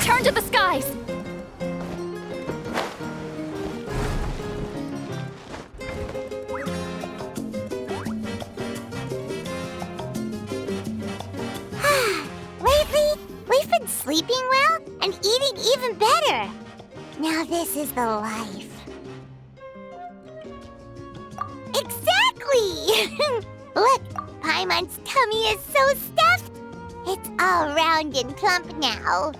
Return to the skies! Lately, we've been sleeping well and eating even better. Now this is the life. Exactly! Look, Paimon's tummy is so stuffed. It's all round and plump now.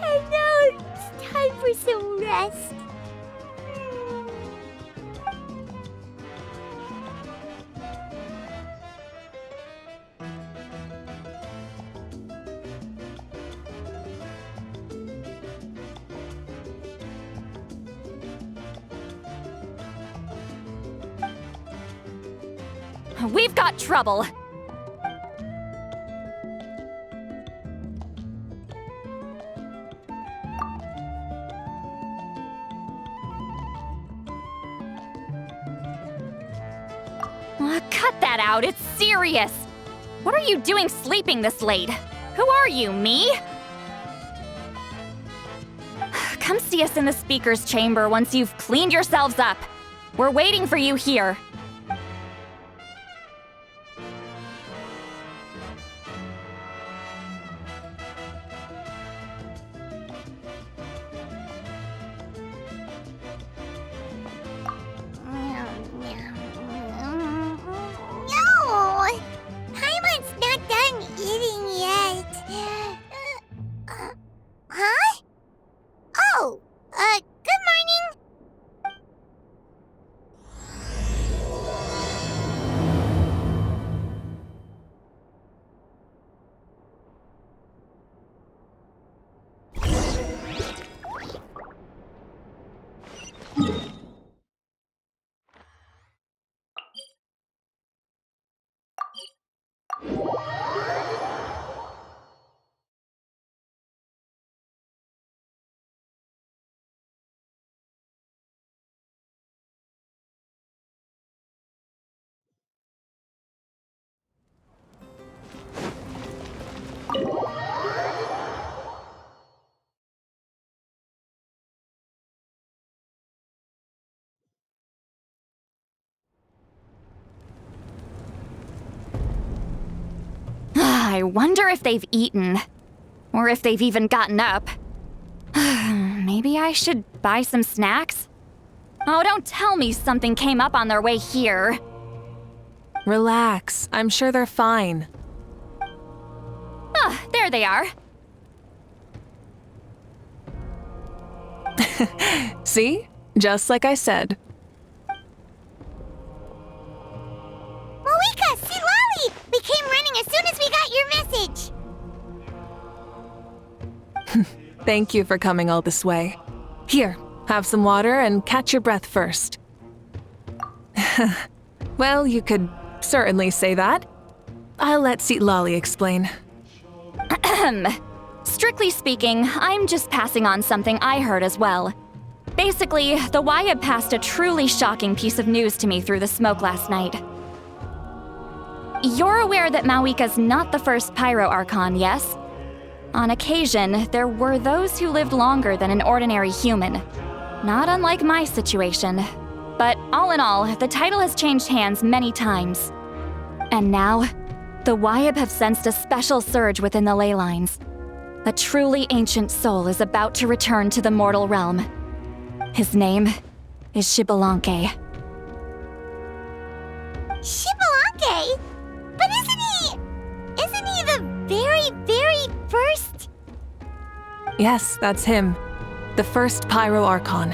And now it's time for some rest. We've got trouble. Cut that out, it's serious. What are you doing sleeping this late? Who are you, me? Come see us in the speaker's chamber once you've cleaned yourselves up. We're waiting for you here. Good morning. I wonder if they've eaten. Or if they've even gotten up. Maybe I should buy some snacks? Oh, don't tell me something came up on their way here. Relax. I'm sure they're fine. Ah, there they are. See? Just like I said. Mavuika, see Lolly! We came running as soon as we got your message. Thank you for coming all this way. Here, have some water and catch your breath first. Well, you could certainly say that. I'll let Seat Lolly explain. Strictly speaking, I'm just passing on something I heard as well. Basically, the Wyab passed a truly shocking piece of news to me through the smoke last night. You're aware that Mavuika's not the first Pyro Archon, yes? On occasion, there were those who lived longer than an ordinary human. Not unlike my situation. But all in all, the title has changed hands many times. And now, the Wyab have sensed a special surge within the ley lines. A truly ancient soul is about to return to the mortal realm. His name is Xbalanque. Xbalanque? But isn't he the very first? Yes, that's him. The first Pyro Archon.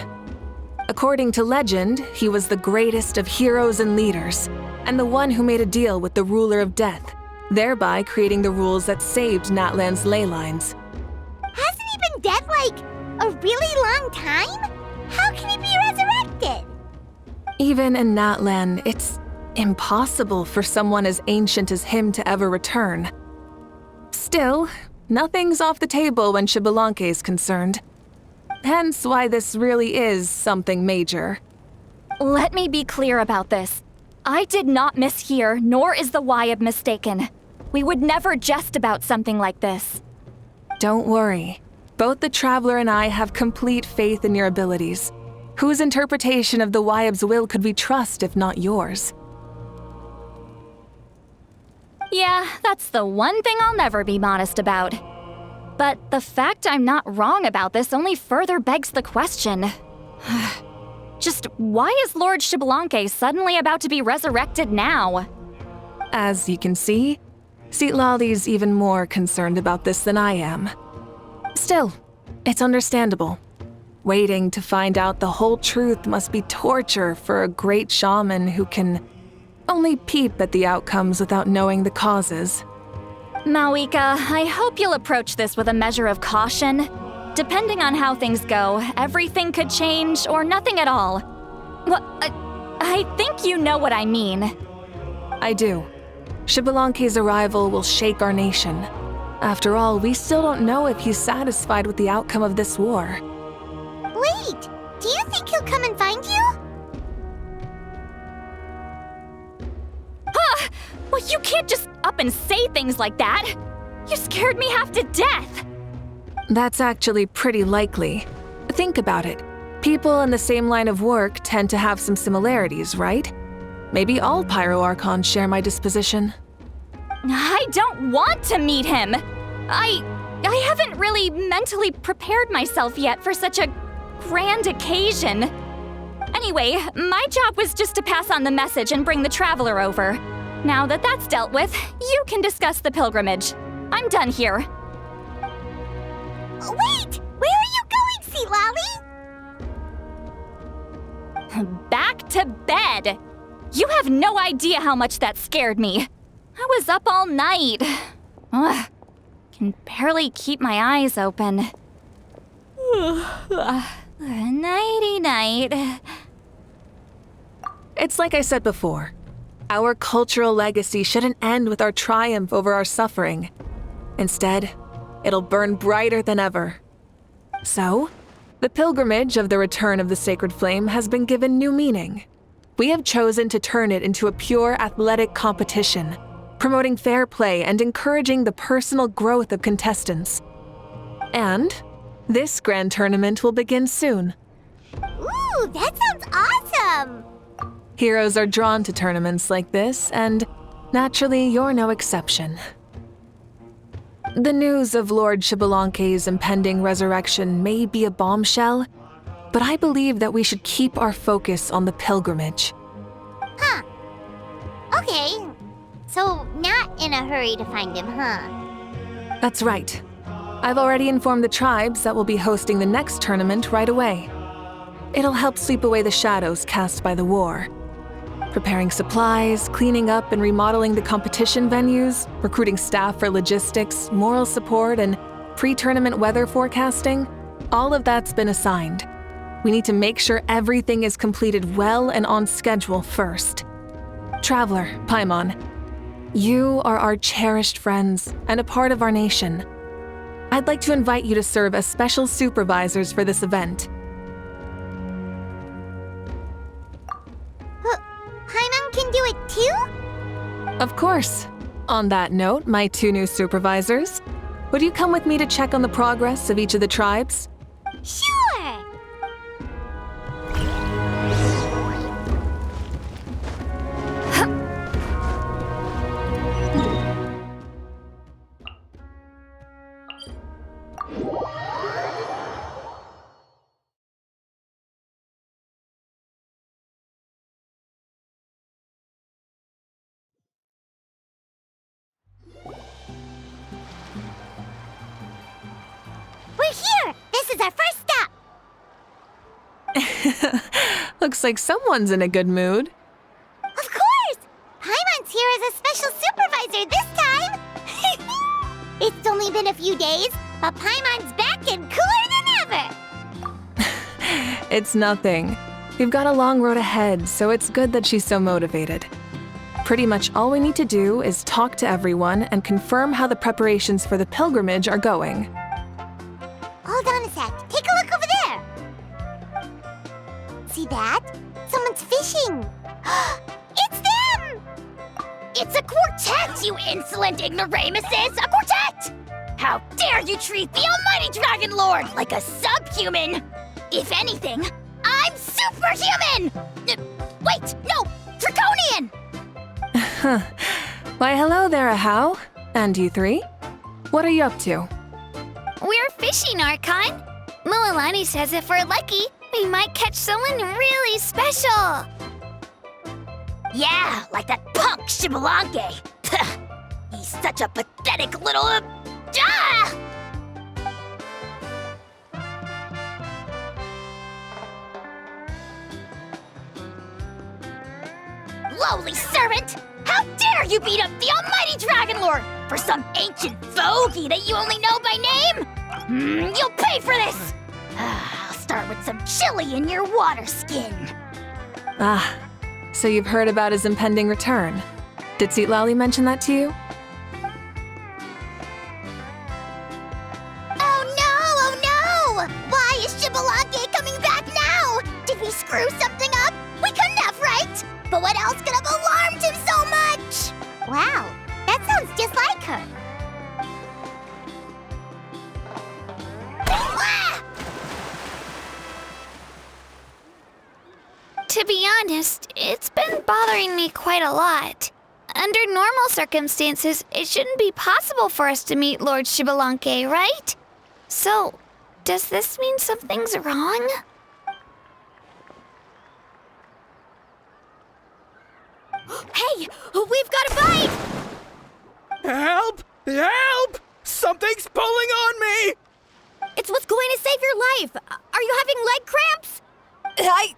According to legend, he was the greatest of heroes and leaders, and the one who made a deal with the ruler of death, thereby creating the rules that saved Natlan's ley lines. Hasn't he been dead like a really long time? How can he be resurrected? Even in Natlan, it's impossible for someone as ancient as him to ever return. Still, nothing's off the table when Xbalanque is concerned. Hence why this really is something major. Let me be clear about this. I did not mishear, nor is the Wyab mistaken. We would never jest about something like this. Don't worry. Both the Traveler and I have complete faith in your abilities. Whose interpretation of the Wyab's will could we trust if not yours? Yeah, that's the one thing I'll never be modest about. But the fact I'm not wrong about this only further begs the question. Just why is Lord Xbalanque suddenly about to be resurrected now? As you can see, Citlali's even more concerned about this than I am. Still, it's understandable. Waiting to find out the whole truth must be torture for a great shaman who can only peep at the outcomes without knowing the causes. Mavuika, I hope you'll approach this with a measure of caution. Depending on how things go, everything could change or nothing at all. Well, I think you know what I mean. I do. Xbalanque's arrival will shake our nation. After all, we still don't know if he's satisfied with the outcome of this war. Wait, do you think he'll come and find you? Well, you can't just up and say things like that. You scared me half to death. That's actually pretty likely. Think about it. People in the same line of work tend to have some similarities, right? Maybe all Pyro Archons share my disposition. I don't want to meet him. I haven't really mentally prepared myself yet for such a grand occasion. Anyway, my job was just to pass on the message and bring the Traveler over. Now that that's dealt with, you can discuss the pilgrimage. I'm done here. Wait! Where are you going, Citlali? Back to bed! You have no idea how much that scared me. I was up all night. Ugh, can barely keep my eyes open. Nighty-night. It's like I said before. Our cultural legacy shouldn't end with our triumph over our suffering. Instead, it'll burn brighter than ever. So, the pilgrimage of the return of the sacred flame has been given new meaning. We have chosen to turn it into a pure athletic competition, promoting fair play and encouraging the personal growth of contestants. And this grand tournament will begin soon. Ooh, that sounds awesome! Heroes are drawn to tournaments like this, and naturally, you're no exception. The news of Lord Xbalanque's impending resurrection may be a bombshell, but I believe that we should keep our focus on the pilgrimage. Huh. Okay. So, not in a hurry to find him, huh? That's right. I've already informed the tribes that we'll be hosting the next tournament right away. It'll help sweep away the shadows cast by the war. Preparing supplies, cleaning up and remodeling the competition venues, recruiting staff for logistics, moral support, and pre-tournament weather forecasting, all of that's been assigned. We need to make sure everything is completed well and on schedule first. Traveler, Paimon, you are our cherished friends and a part of our nation. I'd like to invite you to serve as special supervisors for this event. Paimon can do it too? Of course. On that note, my two new supervisors, would you come with me to check on the progress of each of the tribes? Sure! We're here! This is our first stop! Looks like someone's in a good mood. Of course! Paimon's here as a special supervisor this time! It's only been a few days, but Paimon's back and cooler than ever! It's nothing. We've got a long road ahead, so it's good that she's so motivated. Pretty much all we need to do is talk to everyone and confirm how the preparations for the pilgrimage are going. Hold on a sec. Take a look over there! See that? Someone's fishing! It's them! It's a quartet, you insolent ignoramuses! A quartet! How dare you treat the almighty Dragon Lord like a subhuman! If anything, I'm superhuman! Wait, no! Draconian! Why, hello there, Ahau. And you three? What are you up to? We're fishing, Archon. Mualani says if we're lucky, we might catch someone really special. Yeah, like that punk Xbalanque. He's such a pathetic little... Lowly servant! How dare you beat up the almighty Dragon Lord for some ancient fogey that you only know by name? You'll pay for this! I'll start with some chili in your water skin. Ah, so you've heard about his impending return. Did Lali mention that to you? Oh no! Why is Xbalanque coming back now? Did we screw something up? We couldn't have, right? But what else could have alarmed him so much? Wow, that sounds just like her. To be honest, it's been bothering me quite a lot. Under normal circumstances, it shouldn't be possible for us to meet Lord Xbalanque, right? So, does this mean something's wrong? Hey, we've got a bite! Help! Help! Something's pulling on me! It's what's going to save your life. Are you having leg cramps? Help!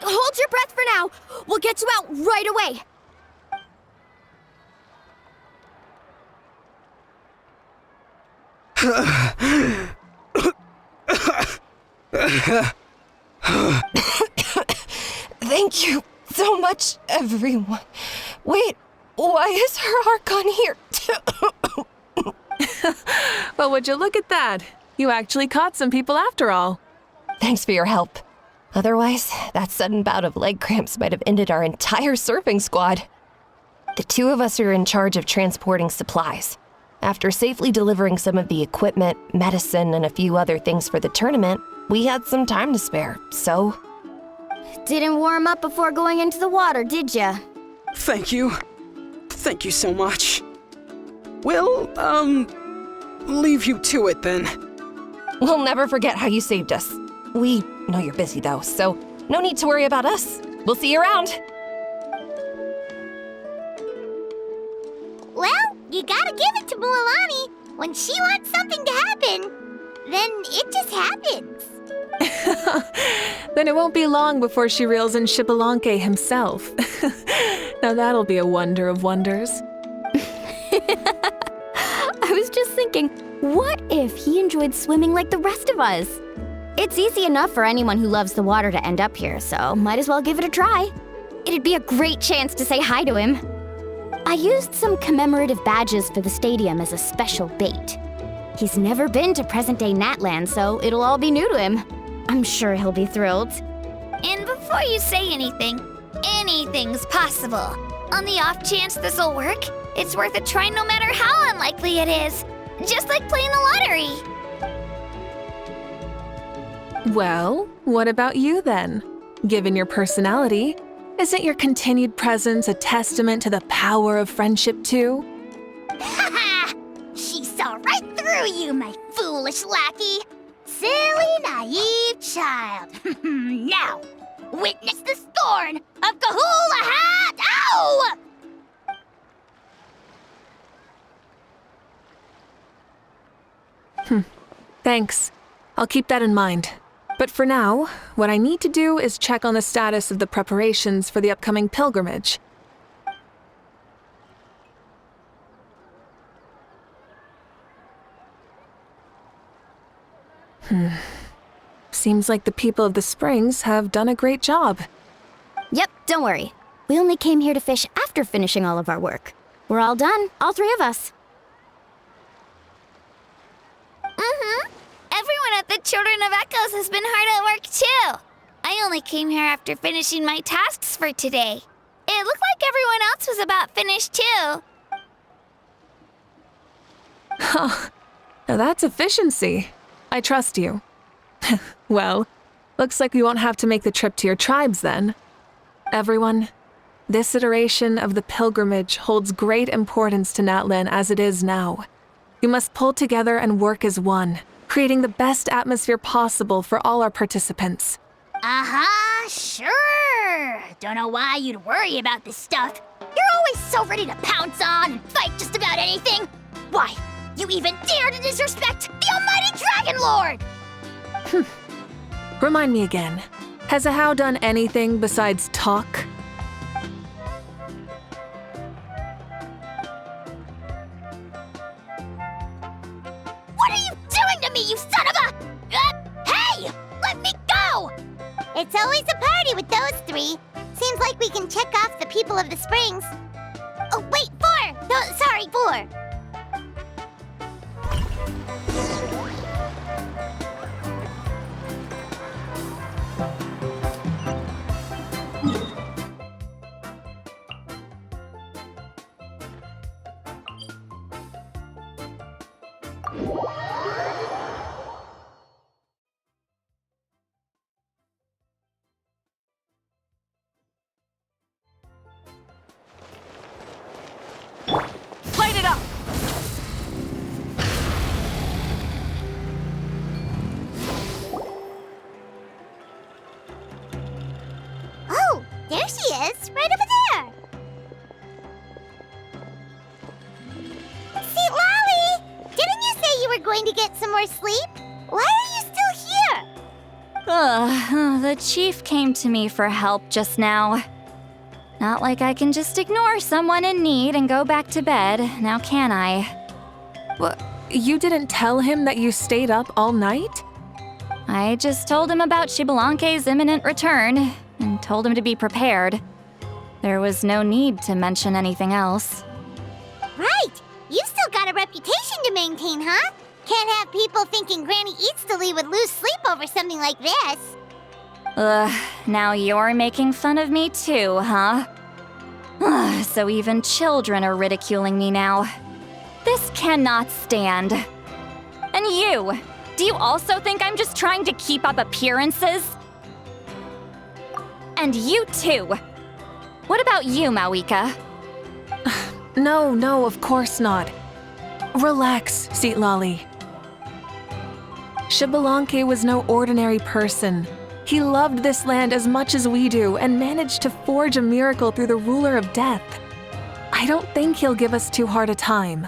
Hold your breath for now. We'll get you out right away. Thank you so much, everyone. Wait, why is her Archon here? Well, would you look at that? You actually caught some people after all. Thanks for your help. Otherwise, that sudden bout of leg cramps might have ended our entire surfing squad. The two of us are in charge of transporting supplies. After safely delivering some of the equipment, medicine, and a few other things for the tournament, we had some time to spare, so... Didn't warm up before going into the water, did ya? Thank you. Thank you so much. We'll, leave you to it then. We'll never forget how you saved us. We know you're busy though, so no need to worry about us. We'll see you around. Well, you gotta give it to Mualani. When she wants something to happen, then it just happens. Then it won't be long before she reels in Xbalanque himself. Now that'll be a wonder of wonders. I was just thinking, what if he enjoyed swimming like the rest of us? It's easy enough for anyone who loves the water to end up here, so might as well give it a try. It'd be a great chance to say hi to him. I used some commemorative badges for the stadium as a special bait. He's never been to present-day Natland, so it'll all be new to him. I'm sure he'll be thrilled. And before you say anything, anything's possible. On the off chance this'll work, it's worth a try no matter how unlikely it is. Just like playing the lottery. Well, what about you then? Given your personality, isn't your continued presence a testament to the power of friendship too? Ha! She saw right through you, my foolish lackey. Silly, naive child. Now, witness the scorn of Kahula Hat! Ow! Thanks. I'll keep that in mind. But for now, what I need to do is check on the status of the preparations for the upcoming pilgrimage. Seems like the people of the Springs have done a great job. Yep, don't worry. We only came here to fish after finishing all of our work. We're all done, all three of us. Everyone at the Children of Echoes has been hard at work too. I only came here after finishing my tasks for today. It looked like everyone else was about finished too. Now that's efficiency. I trust you. Well, looks like we won't have to make the trip to your tribes then. Everyone, this iteration of the pilgrimage holds great importance to Natlan as it is now. We must pull together and work as one, creating the best atmosphere possible for all our participants. Sure. Don't know why you'd worry about this stuff. You're always so ready to pounce on and fight just about anything. Why, you even dare to disrespect the almighty Dragon Lord! Remind me again, has Ahau done anything besides talk? What are you doing to me, you son of a... hey! Let me go! It's always a party with those three. Seems like we can check off the people of the springs. Oh, wait, 4! No, sorry, 4. Light it up! Oh, there she is, right over there. See, Lolly, didn't you say you were going to get some more sleep? Why are you still here? The chief came to me for help just now. Not like I can just ignore someone in need and go back to bed, now can I? What? You didn't tell him that you stayed up all night? I just told him about Xbalanque's imminent return, and told him to be prepared. There was no need to mention anything else. Right, you've still got a reputation to maintain, huh? Can't have people thinking Granny Eatsley would lose sleep over something like this. Now you're making fun of me too, huh? So even children are ridiculing me now. This cannot stand. And you, do you also think I'm just trying to keep up appearances? And you too. What about you, Mavuika? No, of course not. Relax, Lolly. Xbalanque was no ordinary person. He loved this land as much as we do and managed to forge a miracle through the ruler of death. I don't think he'll give us too hard a time.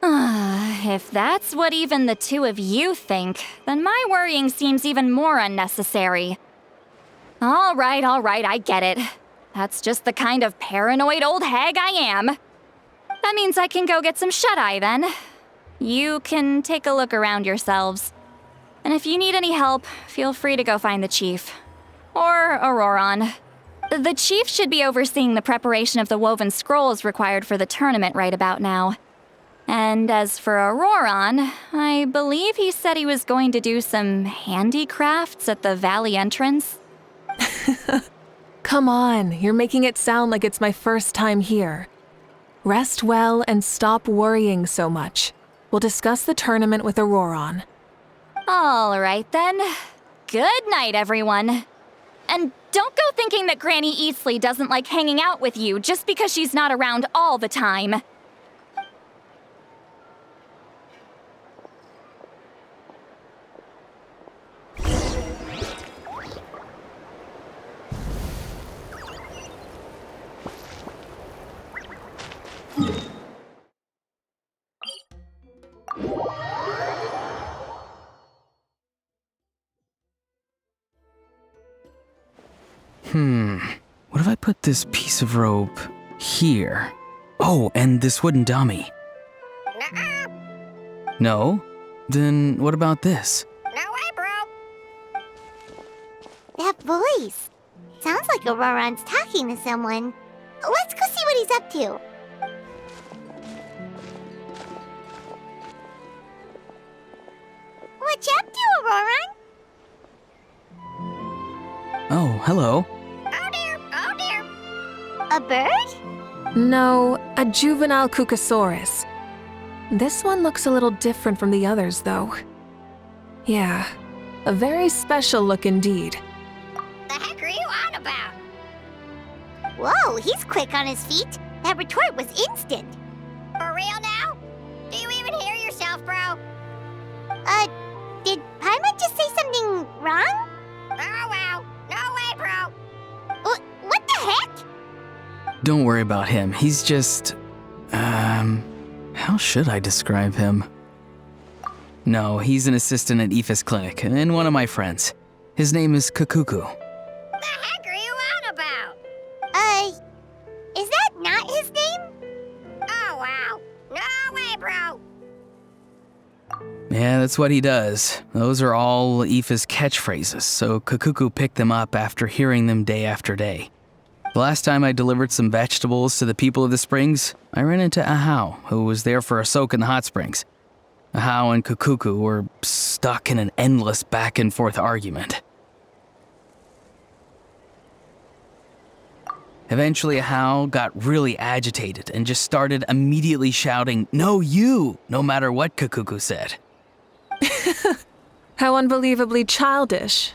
If that's what even the two of you think, then my worrying seems even more unnecessary. All right, I get it. That's just the kind of paranoid old hag I am. That means I can go get some shut-eye then. You can take a look around yourselves. And if you need any help, feel free to go find the chief. Or Auroron. The chief should be overseeing the preparation of the woven scrolls required for the tournament right about now. And as for Auroron, I believe he said he was going to do some handicrafts at the valley entrance. Come on, you're making it sound like it's my first time here. Rest well and stop worrying so much. We'll discuss the tournament with Auroron. All right then. Good night, everyone. And don't go thinking that Granny Eatsley doesn't like hanging out with you just because she's not around all the time. What if I put this piece of rope here? Oh, and this wooden dummy. No? Then what about this? That voice. Sounds like Auroron's talking to someone. Let's go see what he's up to. What you up to, Auroron? Oh, hello. Oh dear. A bird? No, a juvenile Cucosaurus. This one looks a little different from the others, though. Yeah, a very special look indeed. The heck are you on about? Whoa, he's quick on his feet. That retort was instant. For real now? Do you even hear yourself, bro? Did Paimon just say something wrong? Oh, wow. No way, bro. What the heck? Don't worry about him. He's just... how should I describe him? No, he's an assistant at Aoife's clinic, and one of my friends. His name is Kakuku. The heck are you on about? Is that not his name? Oh, wow. No way, bro. Yeah, that's what he does. Those are all Aoife's catchphrases, so Kakuku picked them up after hearing them day after day. The last time I delivered some vegetables to the people of the springs, I ran into Ahau, who was there for a soak in the hot springs. Ahau and Kakuku were stuck in an endless back and forth argument. Eventually, Ahau got really agitated and just started immediately shouting, "No, you!" no matter what Kakuku said. How unbelievably childish.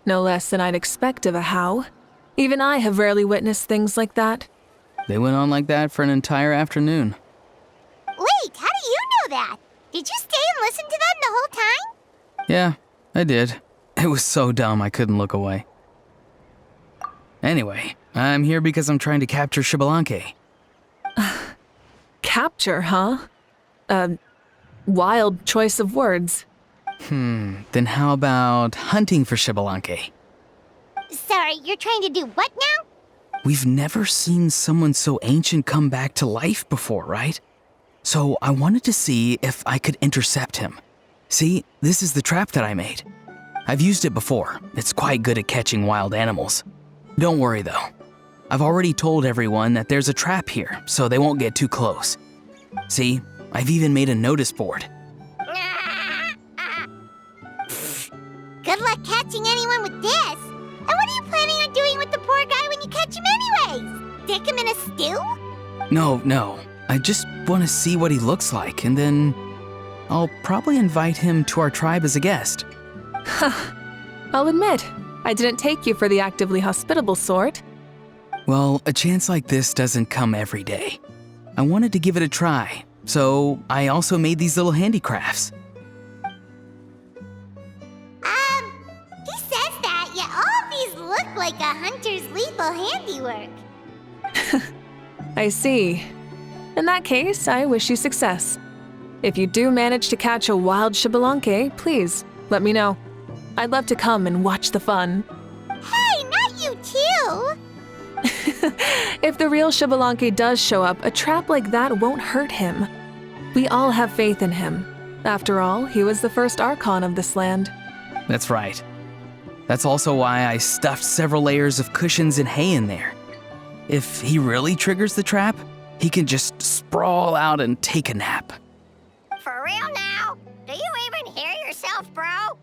No less than I'd expect of a How. Even I have rarely witnessed things like that. They went on like that for an entire afternoon. Wait, how do you know that? Did you stay and listen to them the whole time? Yeah, I did. It was so dumb I couldn't look away. Anyway, I'm here because I'm trying to capture Xbalanque. Capture, huh? Wild choice of words. Then how about hunting for Xbalanque? Sorry, you're trying to do what now? We've never seen someone so ancient come back to life before, right? So I wanted to see if I could intercept him. See, this is the trap that I made. I've used it before. It's quite good at catching wild animals. Don't worry though. I've already told everyone that there's a trap here, so they won't get too close. See, I've even made a notice board. Good luck catching anyone with this. And what are you planning on doing with the poor guy when you catch him anyways? Stick him in a stew? No. I just want to see what he looks like, and then I'll probably invite him to our tribe as a guest. I'll admit, I didn't take you for the actively hospitable sort. Well, a chance like this doesn't come every day. I wanted to give it a try, so I also made these little handicrafts. He says that, yet all of these look like a hunter's lethal handiwork. I see. In that case, I wish you success. If you do manage to catch a wild Xbalanque, please, let me know. I'd love to come and watch the fun. Hey, not you too! If the real Xbalanque does show up, a trap like that won't hurt him. We all have faith in him. After all, he was the first Archon of this land. That's right. That's also why I stuffed several layers of cushions and hay in there. If he really triggers the trap, he can just sprawl out and take a nap. For real now? Do you even hear yourself, bro?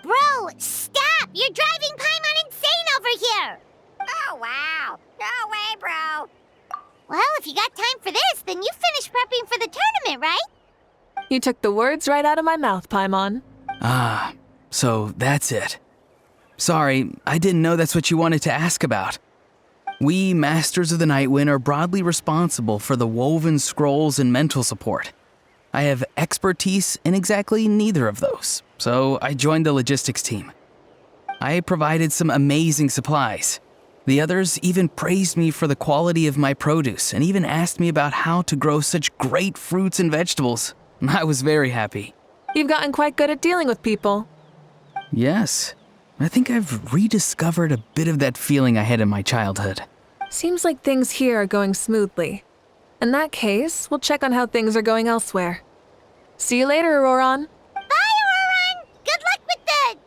Bro, stop! You're driving Paimon insane over here! Oh, wow. No way, bro. Well, if you got time for this, then you finished prepping for the tournament, right? You took the words right out of my mouth, Paimon. Ah, so that's it. Sorry, I didn't know that's what you wanted to ask about. We, Masters of the Nightwind, are broadly responsible for the woven scrolls and mental support. I have expertise in exactly neither of those, so I joined the logistics team. I provided some amazing supplies. The others even praised me for the quality of my produce and even asked me about how to grow such great fruits and vegetables. I was very happy. You've gotten quite good at dealing with people. Yes, I think I've rediscovered a bit of that feeling I had in my childhood. Seems like things here are going smoothly. In that case, we'll check on how things are going elsewhere. See you later, Auroron. Bye, Auroron! Good luck with the...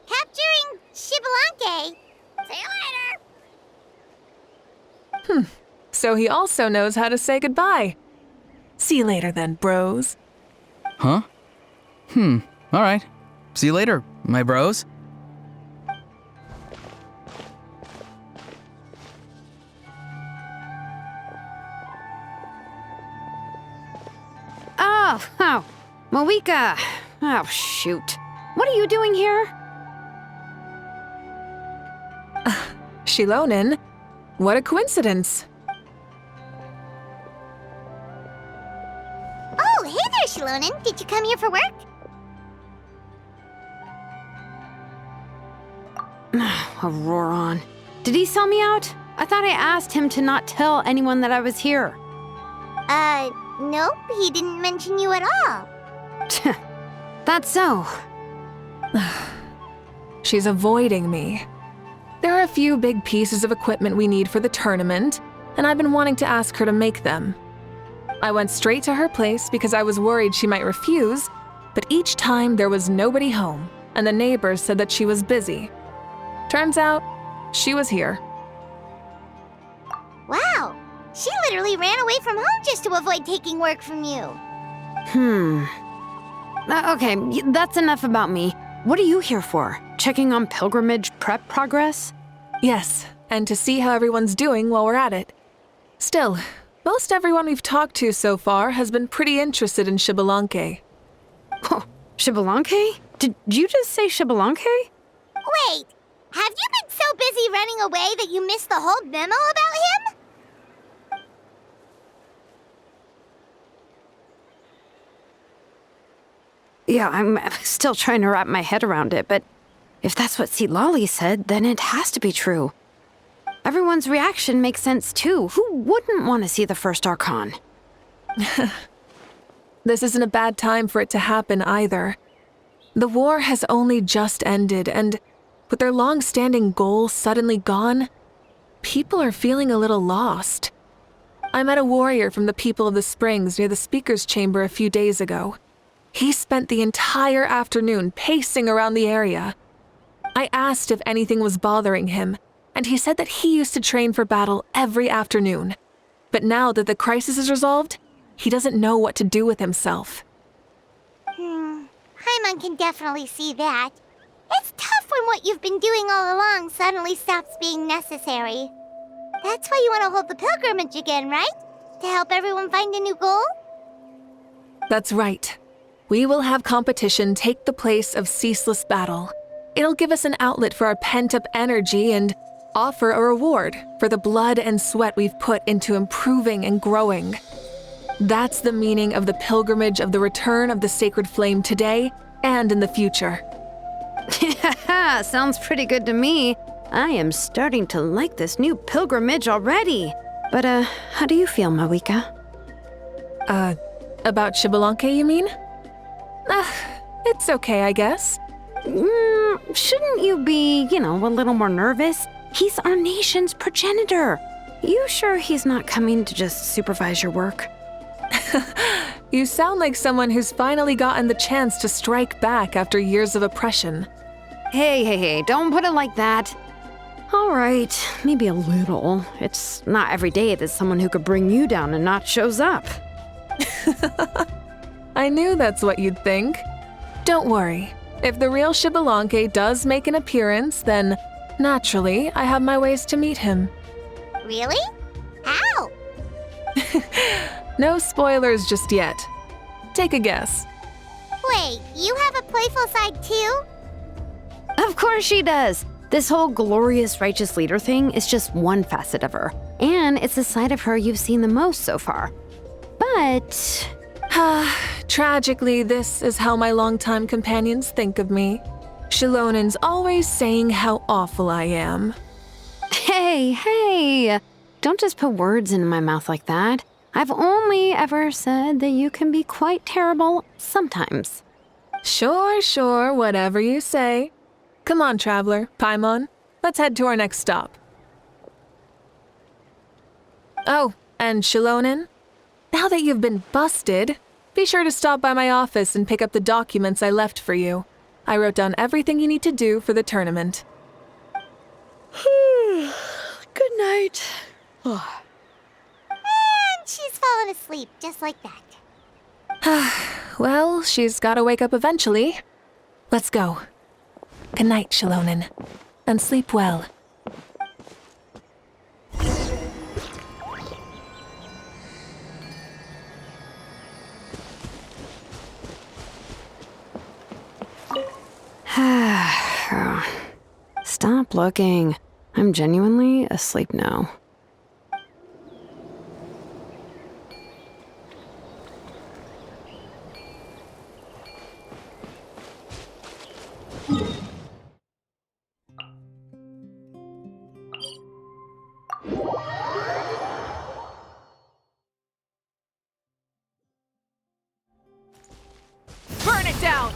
capturing Xbalanque. See you later. So he also knows how to say goodbye. See you later then, bros. Huh? All right. See you later, my bros. Oh, Mavuika. Oh, shoot. What are you doing here? Shilonen, what a coincidence. Oh, hey there, Shilonen. Did you come here for work? Auroron. Did he sell me out? I thought I asked him to not tell anyone that I was here. Nope, he didn't mention you at all. That's so. She's avoiding me. There are a few big pieces of equipment we need for the tournament, and I've been wanting to ask her to make them. I went straight to her place because I was worried she might refuse, but each time there was nobody home, and the neighbors said that she was busy. Turns out, she was here. Wow, she literally ran away from home just to avoid taking work from you. Okay, that's enough about me. What are you here for? Checking on pilgrimage prep progress? Yes, and to see how everyone's doing while we're at it. Still, most everyone we've talked to so far has been pretty interested in Xbalanque. Oh, Xbalanque? Did you just say Xbalanque? Wait, have you been so busy running away that you missed the whole memo about him? Yeah, I'm still trying to wrap my head around it, but if that's what Lolly said, then it has to be true. Everyone's reaction makes sense too. Who wouldn't want to see the first Archon? This isn't a bad time for it to happen either. The war has only just ended, and with their long-standing goals suddenly gone, people are feeling a little lost. I met a warrior from the People of the Springs near the speaker's chamber a few days ago. He spent the entire afternoon pacing around the area. I asked if anything was bothering him, and he said that he used to train for battle every afternoon. But now that the crisis is resolved, he doesn't know what to do with himself. Paimon can definitely see that. It's tough when what you've been doing all along suddenly stops being necessary. That's why you want to hold the pilgrimage again, right? To help everyone find a new goal? That's right. We will have competition take the place of ceaseless battle. It'll give us an outlet for our pent-up energy and offer a reward for the blood and sweat we've put into improving and growing. That's the meaning of the pilgrimage of the return of the sacred flame today and in the future. Sounds pretty good to me. I am starting to like this new pilgrimage already. But, how do you feel, Mavuika? About Xbalanque, you mean? It's okay, I guess. Shouldn't you be, a little more nervous? He's our nation's progenitor. You sure he's not coming to just supervise your work? You sound like someone who's finally gotten the chance to strike back after years of oppression. Hey, don't put it like that. All right, maybe a little. It's not every day that someone who could bring you down a notch shows up. I knew that's what you'd think. Don't worry. If the real Xbalanque does make an appearance, then naturally I have my ways to meet him. Really? How? No spoilers just yet. Take a guess. Wait, you have a playful side too? Of course she does. This whole glorious righteous leader thing is just one facet of her. And it's the side of her you've seen the most so far. But... Tragically, this is how my longtime companions think of me. Shilonen's always saying how awful I am. Hey, don't just put words in my mouth like that. I've only ever said that you can be quite terrible sometimes. Sure, whatever you say. Come on, traveler, Paimon. Let's head to our next stop. Oh, and Shilonen, now that you've been busted, be sure to stop by my office and pick up the documents I left for you. I wrote down everything you need to do for the tournament. Good night. And she's fallen asleep just like that. Well, she's gotta wake up eventually. Let's go. Good night, Shilonen. And sleep well. looking. I'm genuinely asleep now. Burn it down!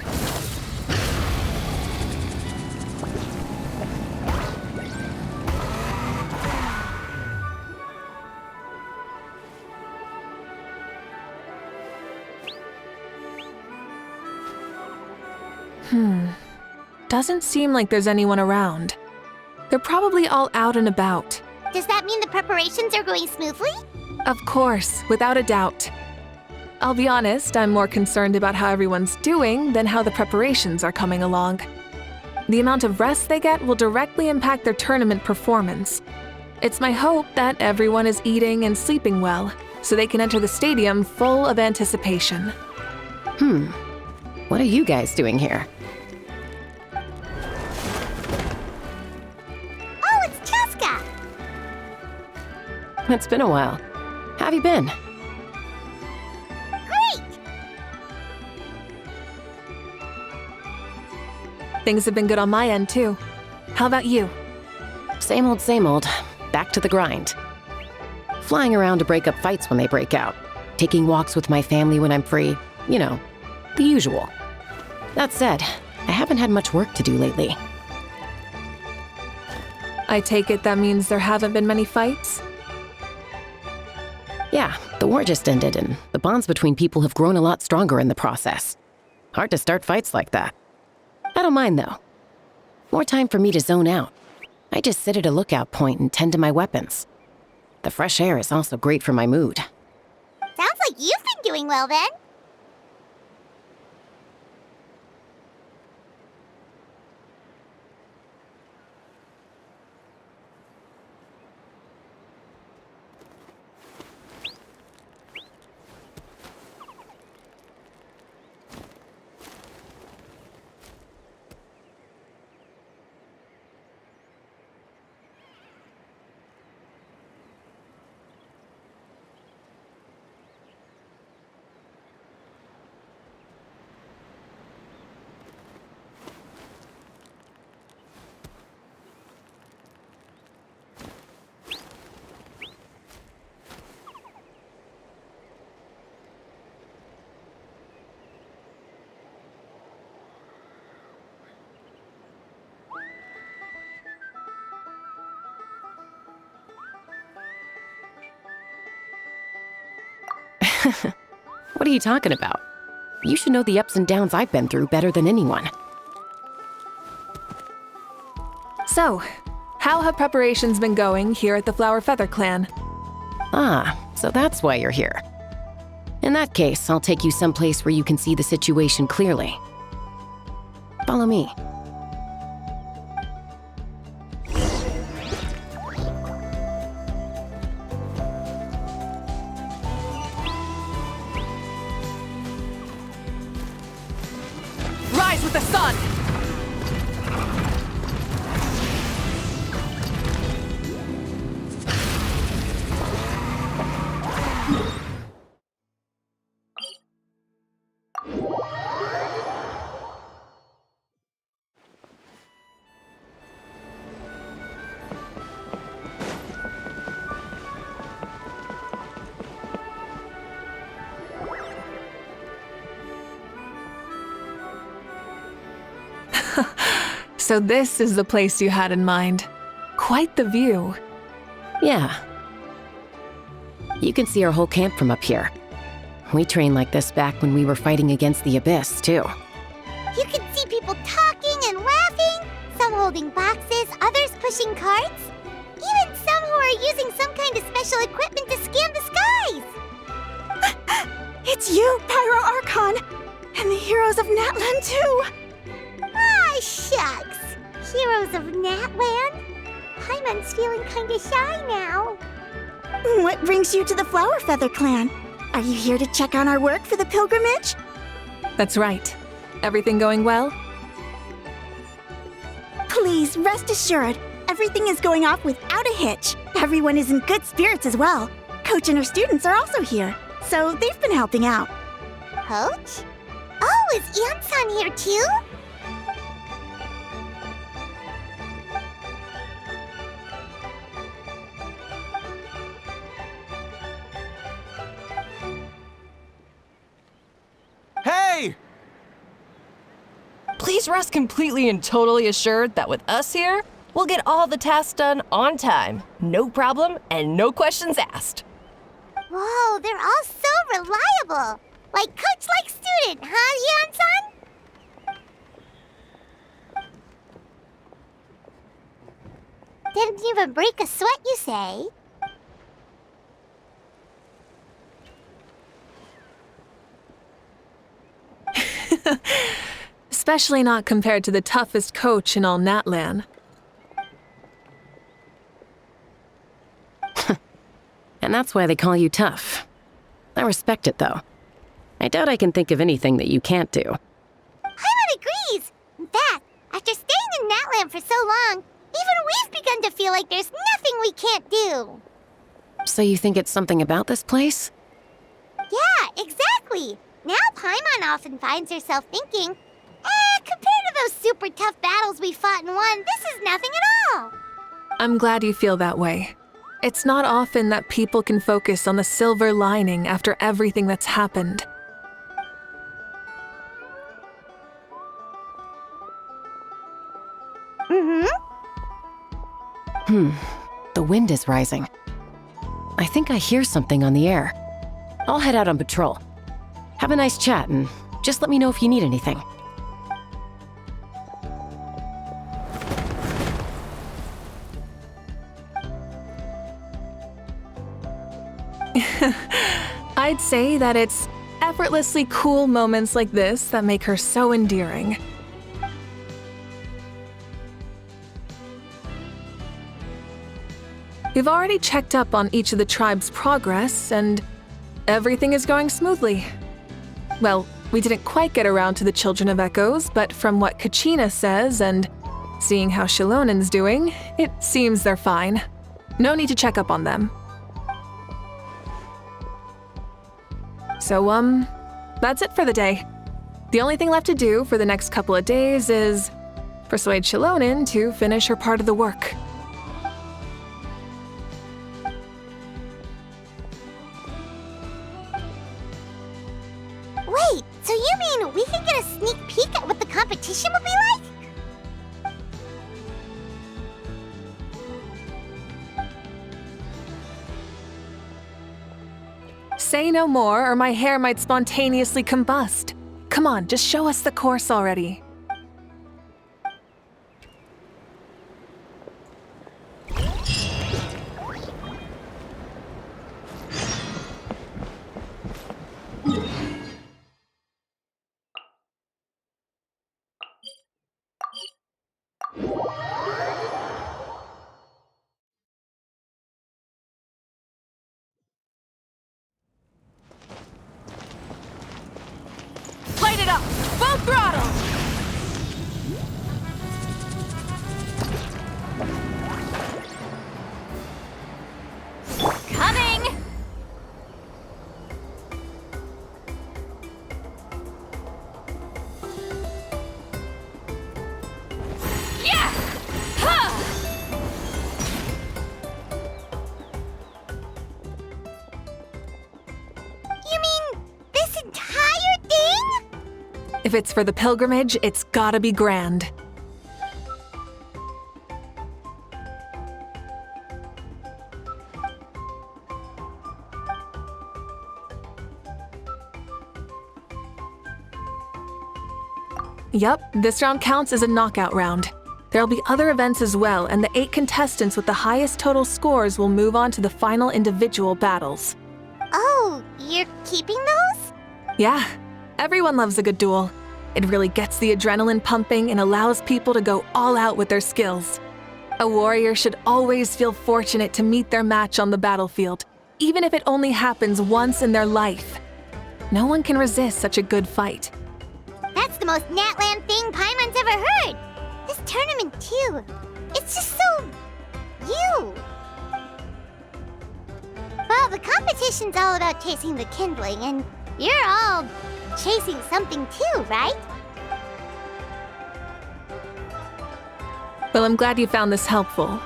Doesn't seem like there's anyone around. They're probably all out and about. Does that mean the preparations are going smoothly? Of course, without a doubt. I'll be honest, I'm more concerned about how everyone's doing than how the preparations are coming along. The amount of rest they get will directly impact their tournament performance. It's my hope that everyone is eating and sleeping well, so they can enter the stadium full of anticipation. What are you guys doing here? Oh, it's Chaska! It's been a while. How have you been? Great! Things have been good on my end, too. How about you? Same old, same old. Back to the grind. Flying around to break up fights when they break out. Taking walks with my family when I'm free. You know, the usual. That said, I haven't had much work to do lately. I take it that means there haven't been many fights? Yeah, the war just ended, and the bonds between people have grown a lot stronger in the process. Hard to start fights like that. I don't mind, though. More time for me to zone out. I just sit at a lookout point and tend to my weapons. The fresh air is also great for my mood. Sounds like you've been doing well then. What are you talking about? You should know the ups and downs I've been through better than anyone. So, how have preparations been going here at the Flower Feather Clan? Ah, so that's why you're here. In that case, I'll take you someplace where you can see the situation clearly. Follow me. Rise with the sun! So this is the place you had in mind. Quite the view. Yeah. You can see our whole camp from up here. We trained like this back when we were fighting against the Abyss, too. You can see people talking and laughing, some holding boxes, others pushing carts. Even some who are using some kind of special equipment to scan the skies. It's you, Pyro Archon! And the heroes of Natlan, too! Ah, shucks. Heroes of Natland? Paimon's feeling kinda shy now. What brings you to the Flower Feather Clan? Are you here to check on our work for the pilgrimage? That's right. Everything going well? Please, rest assured, everything is going off without a hitch. Everyone is in good spirits as well. Coach and her students are also here, so they've been helping out. Coach? Oh, is Ian-san here too? Hey! Please rest completely and totally assured that with us here, we'll get all the tasks done on time. No problem and no questions asked. Whoa, they're all so reliable. Like coach, like student, huh, Ian-san? Didn't even break a sweat, you say? Especially not compared to the toughest coach in all Natlan. And that's why they call you tough. I respect it, though. I doubt I can think of anything that you can't do. Paimon agrees! In fact, after staying in Natlan for so long, even we've begun to feel like there's nothing we can't do. So you think it's something about this place? Yeah, exactly! Now Paimon often finds herself thinking, compared to those super tough battles we fought and won, this is nothing at all! I'm glad you feel that way. It's not often that people can focus on the silver lining after everything that's happened. The wind is rising. I think I hear something on the air. I'll head out on patrol. Have a nice chat and just let me know if you need anything. I'd say that it's effortlessly cool moments like this that make her so endearing. We've already checked up on each of the tribe's progress, and everything is going smoothly. Well, we didn't quite get around to the Children of Echoes, but from what Kachina says and seeing how Shilonen's doing, it seems they're fine. No need to check up on them. So, that's it for the day. The only thing left to do for the next couple of days is persuade Shilonen to finish her part of the work. Wait, so you mean we can get a sneak peek at what the competition will be like? Say no more, or my hair might spontaneously combust. Come on, just show us the course already. Light it up! Full throttle! Coming! Yeah! Huh! You mean this entire thing? If it's for the pilgrimage, it's gotta be grand. Yup, this round counts as a knockout round. There'll be other events as well, and the 8 contestants with the highest total scores will move on to the final individual battles. Oh, you're keeping those? Yeah, everyone loves a good duel. It really gets the adrenaline pumping and allows people to go all out with their skills. A warrior should always feel fortunate to meet their match on the battlefield, even if it only happens once in their life. No one can resist such a good fight. That's the most Natlan thing Paimon's ever heard. This tournament, too. It's just so You! Well, the competition's all about chasing the kindling, and you're all chasing something too, right? Well, I'm glad you found this helpful.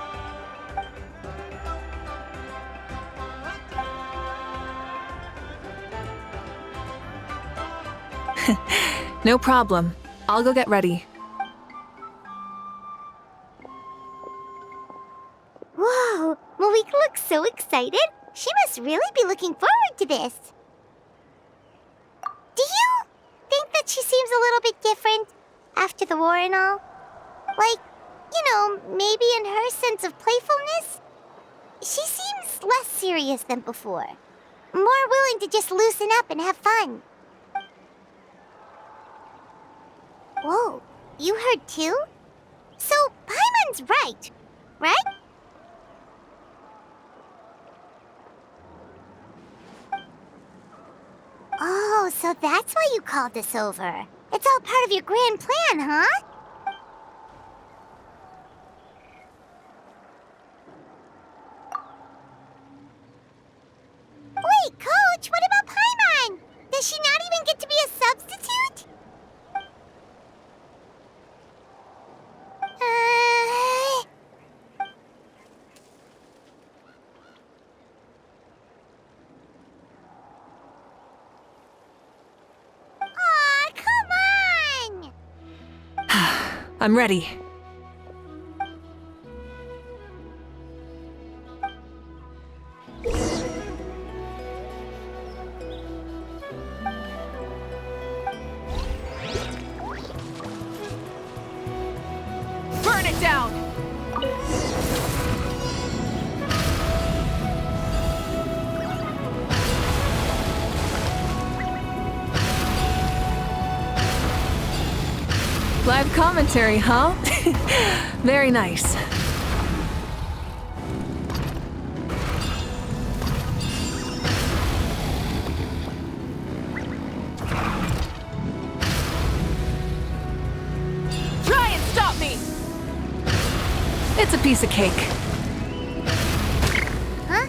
No problem. I'll go get ready. Whoa, Mavuika looks so excited. She must really be looking forward to this. Do you think that she seems a little bit different after the war and all? Like, maybe in her sense of playfulness? She seems less serious than before. More willing to just loosen up and have fun. Whoa, you heard too? So, Paimon's right? Oh, so that's why you called this over. It's all part of your grand plan, huh? Wait, Coach, what about Paimon? Does she not even get to be a substitute? Aw, come on! I'm ready. Burn it down! Live commentary, huh? Very nice. Try and stop me! It's a piece of cake. Huh?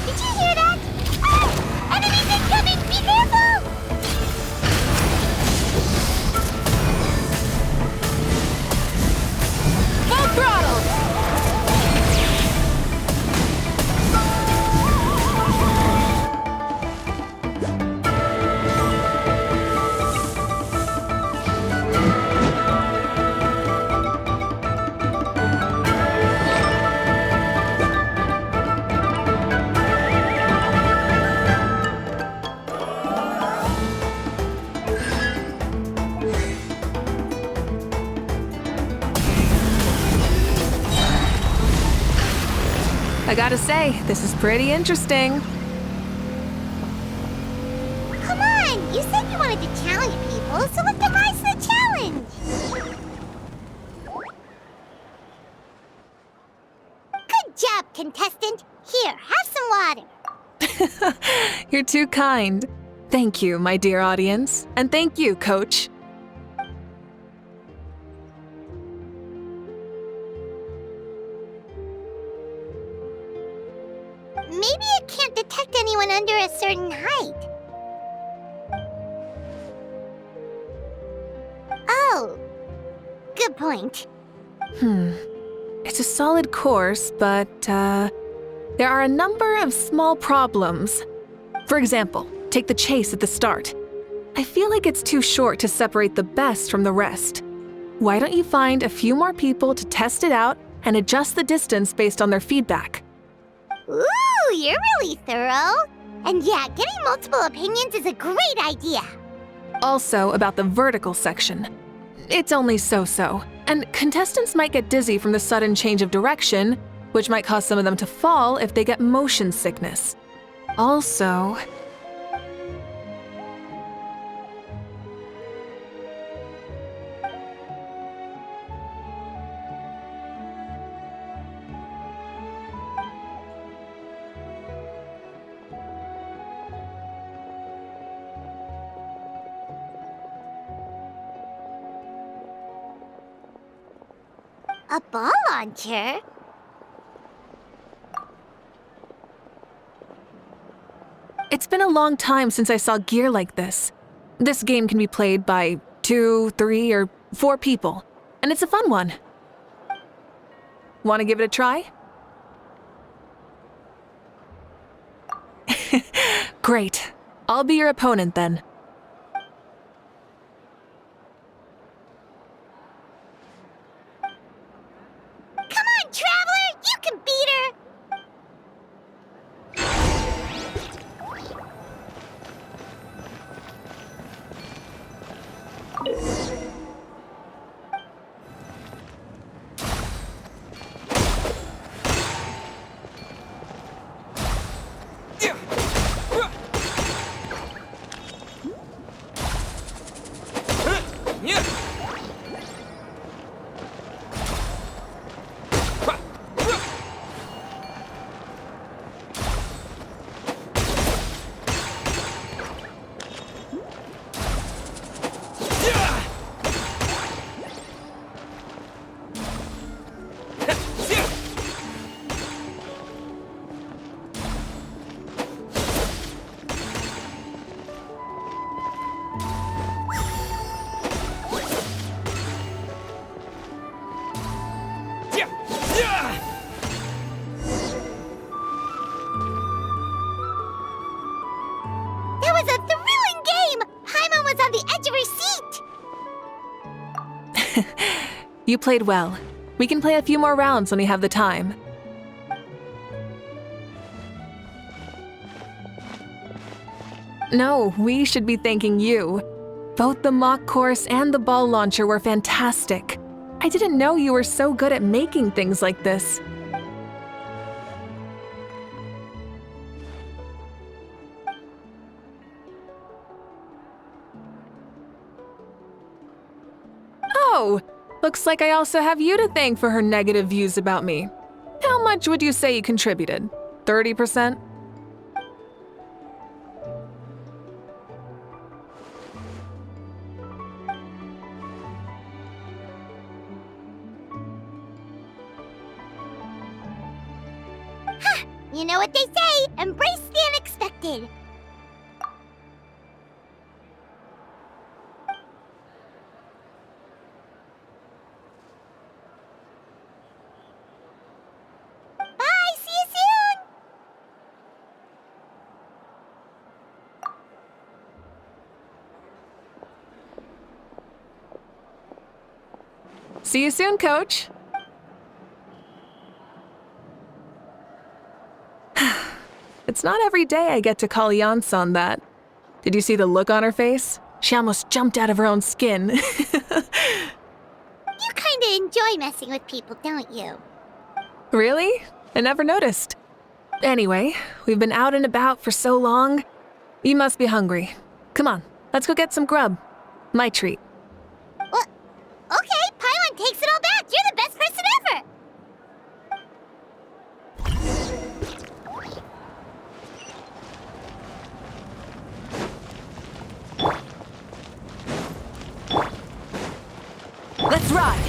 Did you hear that? Ah! Enemies incoming! Be careful! Full throttle! I gotta say, this is pretty interesting. Come on! You said you wanted to challenge people, so let's rise to the challenge! Good job, contestant! Here, have some water! You're too kind. Thank you, my dear audience. And thank you, Coach. Maybe it can't detect anyone under a certain height. Oh, good point. It's a solid course, but, there are a number of small problems. For example, take the chase at the start. I feel like it's too short to separate the best from the rest. Why don't you find a few more people to test it out and adjust the distance based on their feedback? Ooh, you're really thorough. And yeah, getting multiple opinions is a great idea. Also, about the vertical section. It's only so-so, and contestants might get dizzy from the sudden change of direction, which might cause some of them to fall if they get motion sickness. Also, A ball launcher? It's been a long time since I saw gear like this. This game can be played by 2, 3, or 4 people, and it's a fun one. Want to give it a try? Great. I'll be your opponent then. Come on, Traveler! You can beat her! That was a thrilling game! Paimon was on the edge of her seat! You played well. We can play a few more rounds when we have the time. No, we should be thanking you. Both the mock course and the ball launcher were fantastic. I didn't know you were so good at making things like this. Oh, looks like I also have you to thank for her negative views about me. How much would you say you contributed? 30%? You know what they say, embrace the unexpected. Bye, see you soon! See you soon, Coach. It's not every day I get to call Yansan that. Did you see the look on her face? She almost jumped out of her own skin. You kinda enjoy messing with people, don't you? Really? I never noticed. Anyway, we've been out and about for so long. You must be hungry. Come on, let's go get some grub. My treat. Well, okay, Paimon takes it all back. You're the best person ever! Let's ride!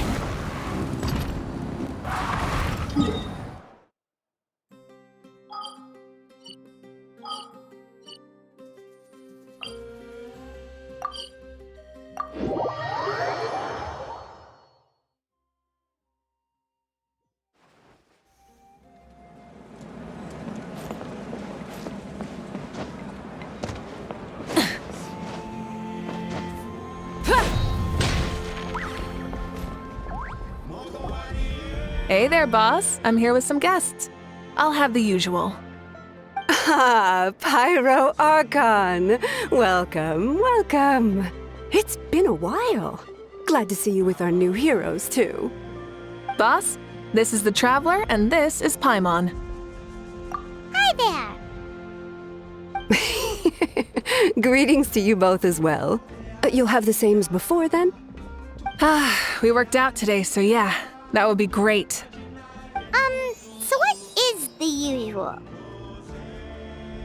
Hey there, boss. I'm here with some guests. I'll have the usual. Ah, Pyro Archon. Welcome, welcome. It's been a while. Glad to see you with our new heroes, too. Boss, this is the Traveler, and this is Paimon. Hi there! Greetings to you both as well. You'll have the same as before, then? We worked out today, so yeah, that would be great. So what is the usual?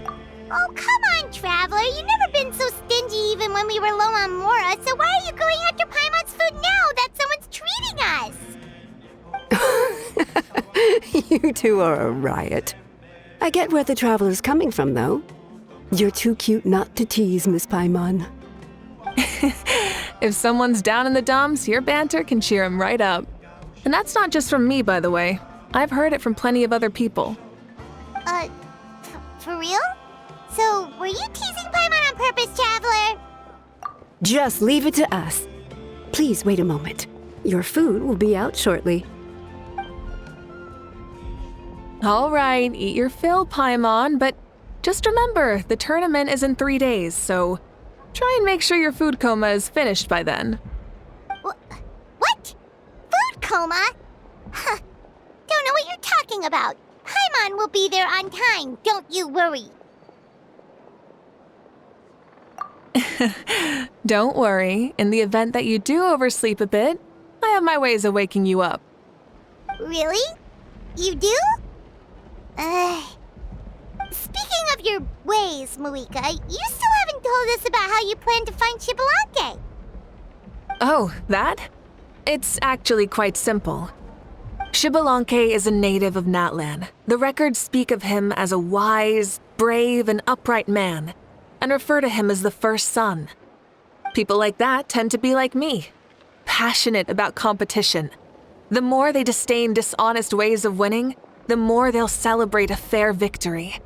Oh, come on, Traveler. You've never been so stingy even when we were low on Mora, so why are you going after Paimon's food now that someone's treating us? You two are a riot. I get where the Traveler's coming from, though. You're too cute not to tease, Miss Paimon. If someone's down in the dumps, your banter can cheer him right up. And that's not just from me, by the way. I've heard it from plenty of other people. For real? So, were you teasing Paimon on purpose, Traveler? Just leave it to us. Please wait a moment. Your food will be out shortly. All right, eat your fill, Paimon, but just remember, the tournament is in 3 days, so try and make sure your food coma is finished by then. What? Food coma? Huh. Don't know what you're talking about. Paimon will be there on time, don't you worry. Don't worry, in the event that you do oversleep a bit, I have my ways of waking you up. Really? You do? Speaking of your ways, Mavuika, you still haven't told us about how you plan to find Xbalanque. Oh, that? It's actually quite simple. Xbalanque is a native of Natlan. The records speak of him as a wise, brave, and upright man, and refer to him as the first son. People like that tend to be like me, passionate about competition. The more they disdain dishonest ways of winning, the more they'll celebrate a fair victory.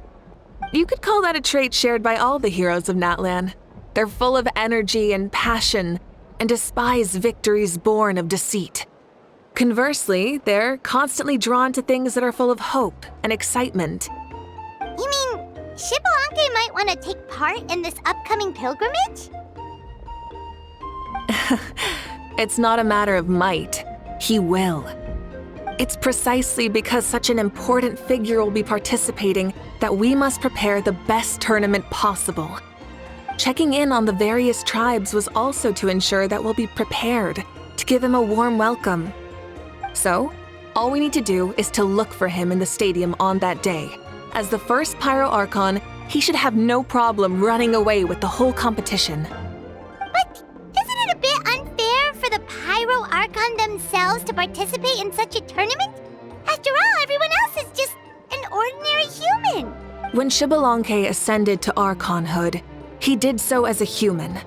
You could call that a trait shared by all the heroes of Natlan. They're full of energy and passion, and despise victories born of deceit. Conversely, they're constantly drawn to things that are full of hope and excitement. You mean Xbalanque might want to take part in this upcoming pilgrimage? It's not a matter of might. He will. It's precisely because such an important figure will be participating that we must prepare the best tournament possible. Checking in on the various tribes was also to ensure that we'll be prepared to give him a warm welcome. So, all we need to do is to look for him in the stadium on that day. As the first Pyro Archon, he should have no problem running away with the whole competition. But isn't it a bit unfair for the Pyro Archon themselves to participate in such a tournament? After all, everyone else is just an ordinary human. When Xbalanque ascended to Archonhood, he did so as a human.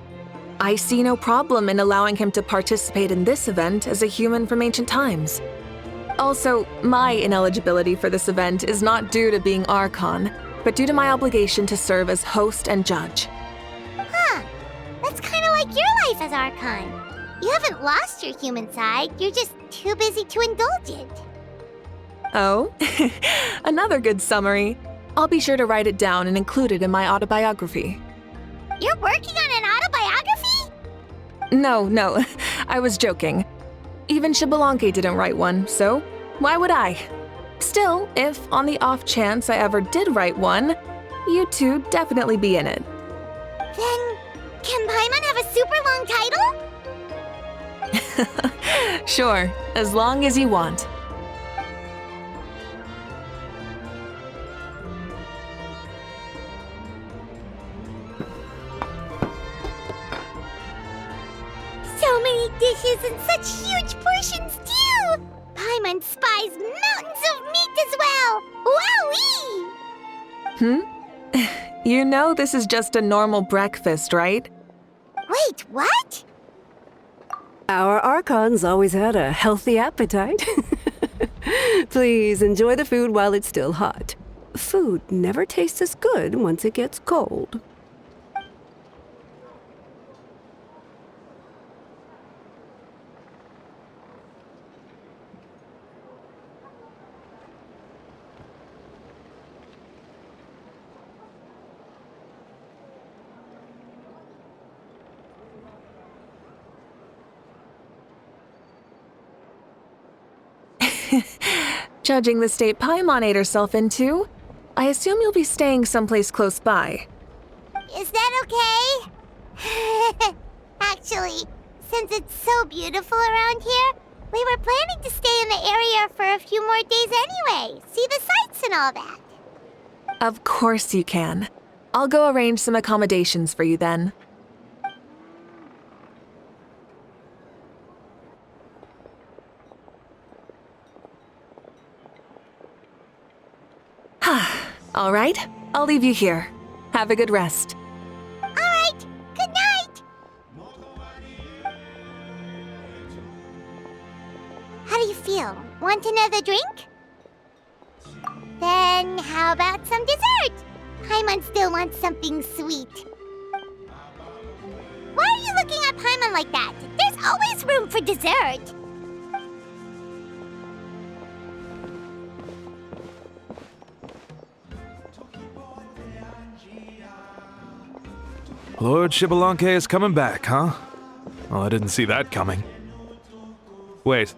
I see no problem in allowing him to participate in this event as a human from ancient times. Also, my ineligibility for this event is not due to being Archon, but due to my obligation to serve as host and judge. Huh. That's kind of like your life as Archon. You haven't lost your human side, you're just too busy to indulge it. Oh, another good summary. I'll be sure to write it down and include it in my autobiography. You're working on an autobiography? No, I was joking. Even Xbalanque didn't write one, so why would I? Still, if on the off chance I ever did write one, you two definitely be in it. Then, can Paimon have a super long title? Sure, as long as you want. So many dishes and such huge portions too! Paimon spies mountains of meat as well! Wowee! You know this is just a normal breakfast, right? Wait, what? Our Archons always had a healthy appetite. Please enjoy the food while it's still hot. Food never tastes as good once it gets cold. Judging the state Paimon ate herself into, I assume you'll be staying someplace close by. Is that okay? Actually, since it's so beautiful around here, we were planning to stay in the area for a few more days anyway. See the sights and all that. Of course you can. I'll go arrange some accommodations for you then. All right, I'll leave you here. Have a good rest. All right, good night. How do you feel? Want another drink? Then how about some dessert? Paimon still wants something sweet. Why are you looking at Paimon like that? There's always room for dessert. Lord Xbalanque is coming back, huh? Well, I didn't see that coming. Wait,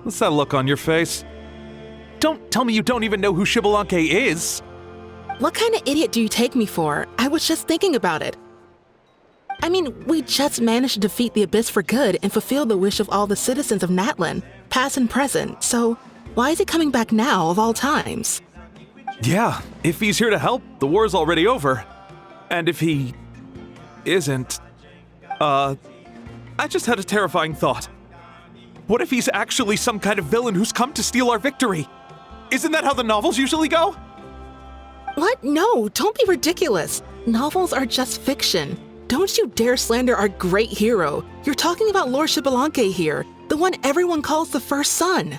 what's that look on your face? Don't tell me you don't even know who Xbalanque is! What kind of idiot do you take me for? I was just thinking about it. I mean, we just managed to defeat the Abyss for good and fulfill the wish of all the citizens of Natlan, past and present, so why is he coming back now of all times? Yeah, if he's here to help, the war's already over. And if he isn't, I just had a terrifying thought. What if he's actually some kind of villain who's come to steal our victory? Isn't that how the novels usually go? What? No, don't be ridiculous. Novels are just fiction. Don't you dare slander our great hero. You're talking about Lord Xbalanque here, the one everyone calls the first son.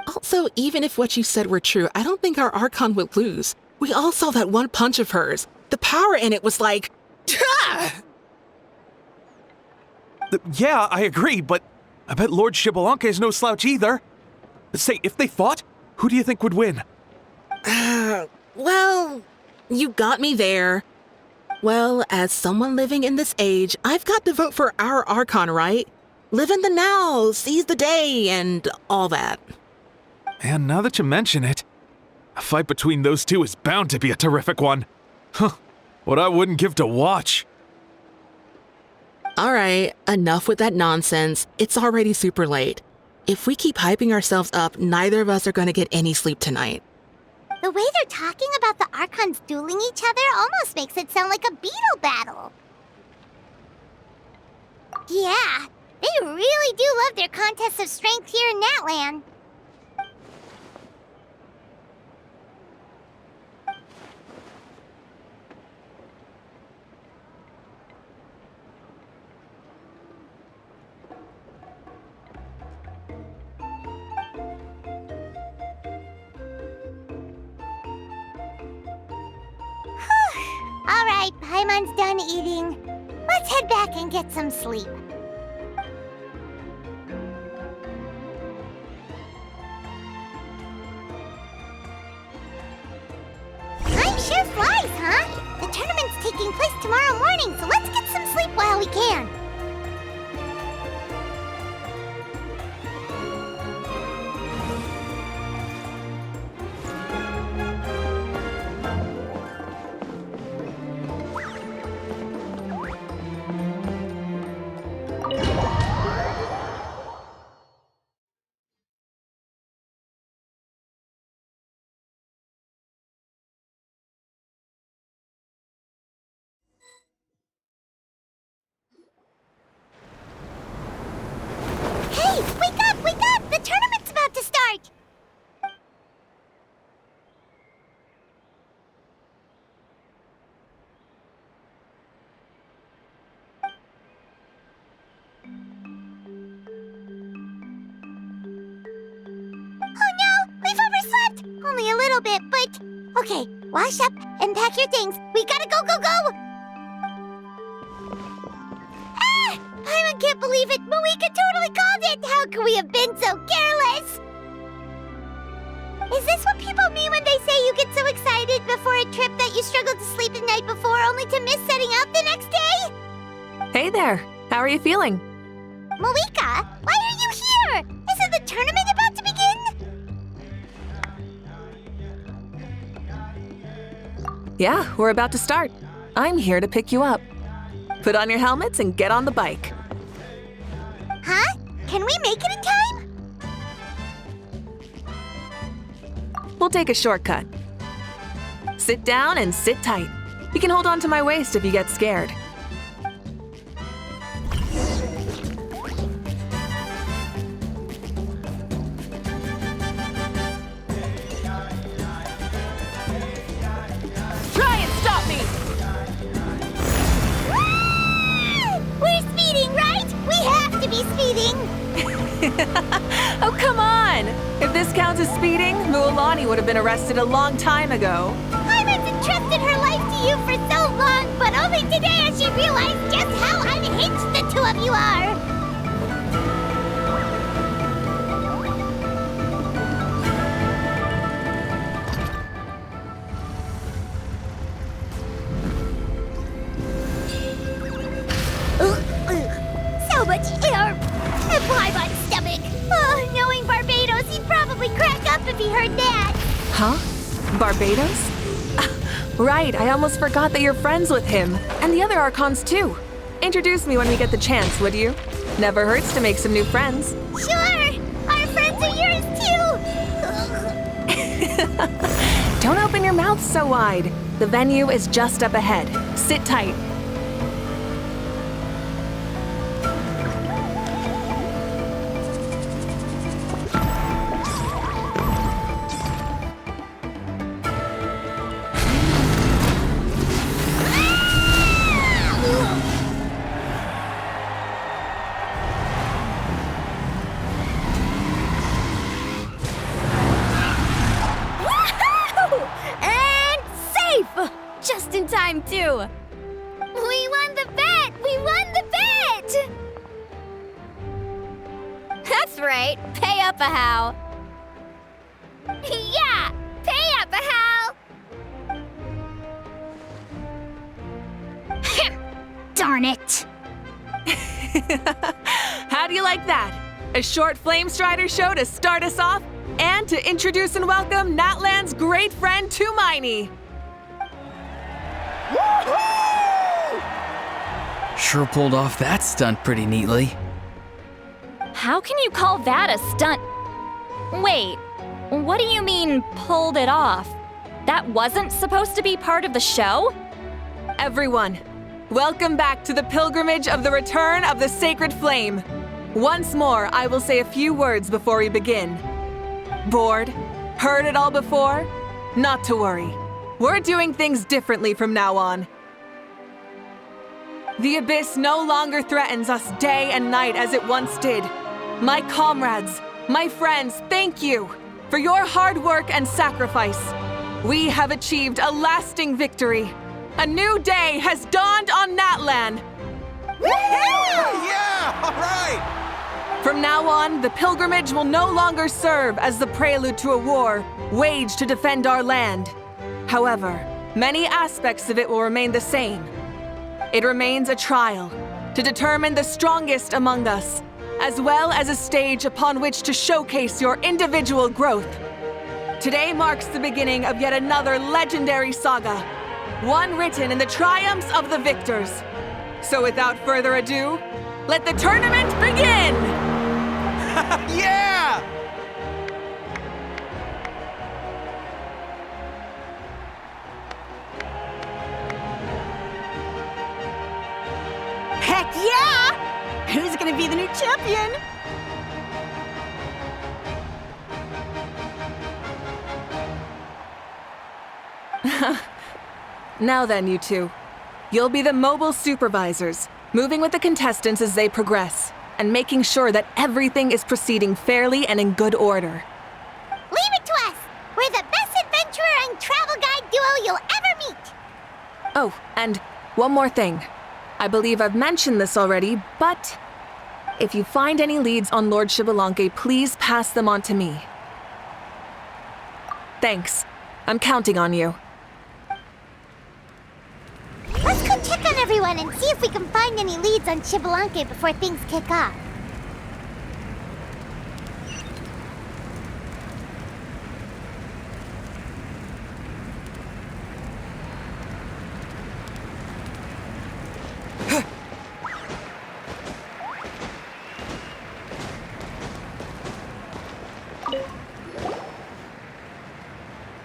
Also, even if what you said were true, I don't think our Archon would lose. We all saw that one punch of hers. The power in it was like... Yeah, I agree, but I bet Lord Xbalanque is no slouch either. Say, if they fought, who do you think would win? Well, you got me there. Well, as someone living in this age, I've got to vote for our Archon, right? Live in the now, seize the day, and all that. And now that you mention it, a fight between those two is bound to be a terrific one. Huh, what I wouldn't give to watch. All right, enough with that nonsense. It's already super late. If we keep hyping ourselves up, neither of us are going to get any sleep tonight. The way they're talking about the Archons dueling each other almost makes it sound like a beetle battle. Yeah, they really do love their contests of strength here in Natlan. All right, Paimon's done eating. Let's head back and get some sleep. Time sure flies, huh? The tournament's taking place tomorrow morning, so let's get some sleep while we can. Hey, wake up, wake up! The tournament's about to start! Oh no, we've overslept! Only a little bit, but... Okay, wash up and pack your things. We gotta go, go, go! Ah! Paimon can't believe it! Mavuika totally called it! How could we have been so careless? Is this what people mean when they say you get so excited before a trip that you struggled to sleep the night before only to miss setting out the next day? Hey there, how are you feeling? Mavuika, why are you here? Isn't the tournament about to begin? Yeah, we're about to start. I'm here to pick you up. Put on your helmets and get on the bike. Huh? Can we make it in time? We'll take a shortcut. Sit down and sit tight. You can hold on to my waist if you get scared. Try and stop me! speeding! Oh, come on! If this counts as speeding, Mualani would have been arrested a long time ago. Paimon's entrusted her life to you for so long, but only today has she realized just how unhinged the two of you are! So much air! And Paimon's stomach! Oh, knowing Barbados, he'd probably crack up if he heard that! Huh? Barbados? Right, I almost forgot that you're friends with him. And the other Archons, too. Introduce me when we get the chance, would you? Never hurts to make some new friends. Sure! Our friends are yours, too! Don't open your mouth so wide. The venue is just up ahead. Sit tight. Just in time, too. We won the bet! We won the bet! That's right. Pay up a how. Yeah! Pay up, Hal! Darn it. How do you like that? A short Flame Strider show to start us off, and to introduce and welcome Natlan's great friend Tumaini. Sure pulled off that stunt pretty neatly. How can you call that a stunt? Wait, what do you mean, pulled it off? That wasn't supposed to be part of the show? Everyone, welcome back to the pilgrimage of the return of the sacred flame. Once more, I will say a few words before we begin. Bored? Heard it all before? Not to worry. We're doing things differently from now on. The abyss no longer threatens us day and night as it once did. My comrades, my friends, thank you for your hard work and sacrifice. We have achieved a lasting victory. A new day has dawned on Natlan. Yeah! All right! From now on, the pilgrimage will no longer serve as the prelude to a war waged to defend our land. However, many aspects of it will remain the same. It remains a trial to determine the strongest among us, as well as a stage upon which to showcase your individual growth. Today marks the beginning of yet another legendary saga, one written in the triumphs of the victors. So without further ado, let the tournament begin! Yeah! Heck yeah! Who's gonna be the new champion? Now then, you two. You'll be the mobile supervisors, moving with the contestants as they progress, and making sure that everything is proceeding fairly and in good order. Leave it to us! We're the best adventurer and travel guide duo you'll ever meet! Oh, and one more thing. I believe I've mentioned this already, but if you find any leads on Lord Xbalanque, please pass them on to me. Thanks. I'm counting on you. Let's go check on everyone and see if we can find any leads on Xbalanque before things kick off.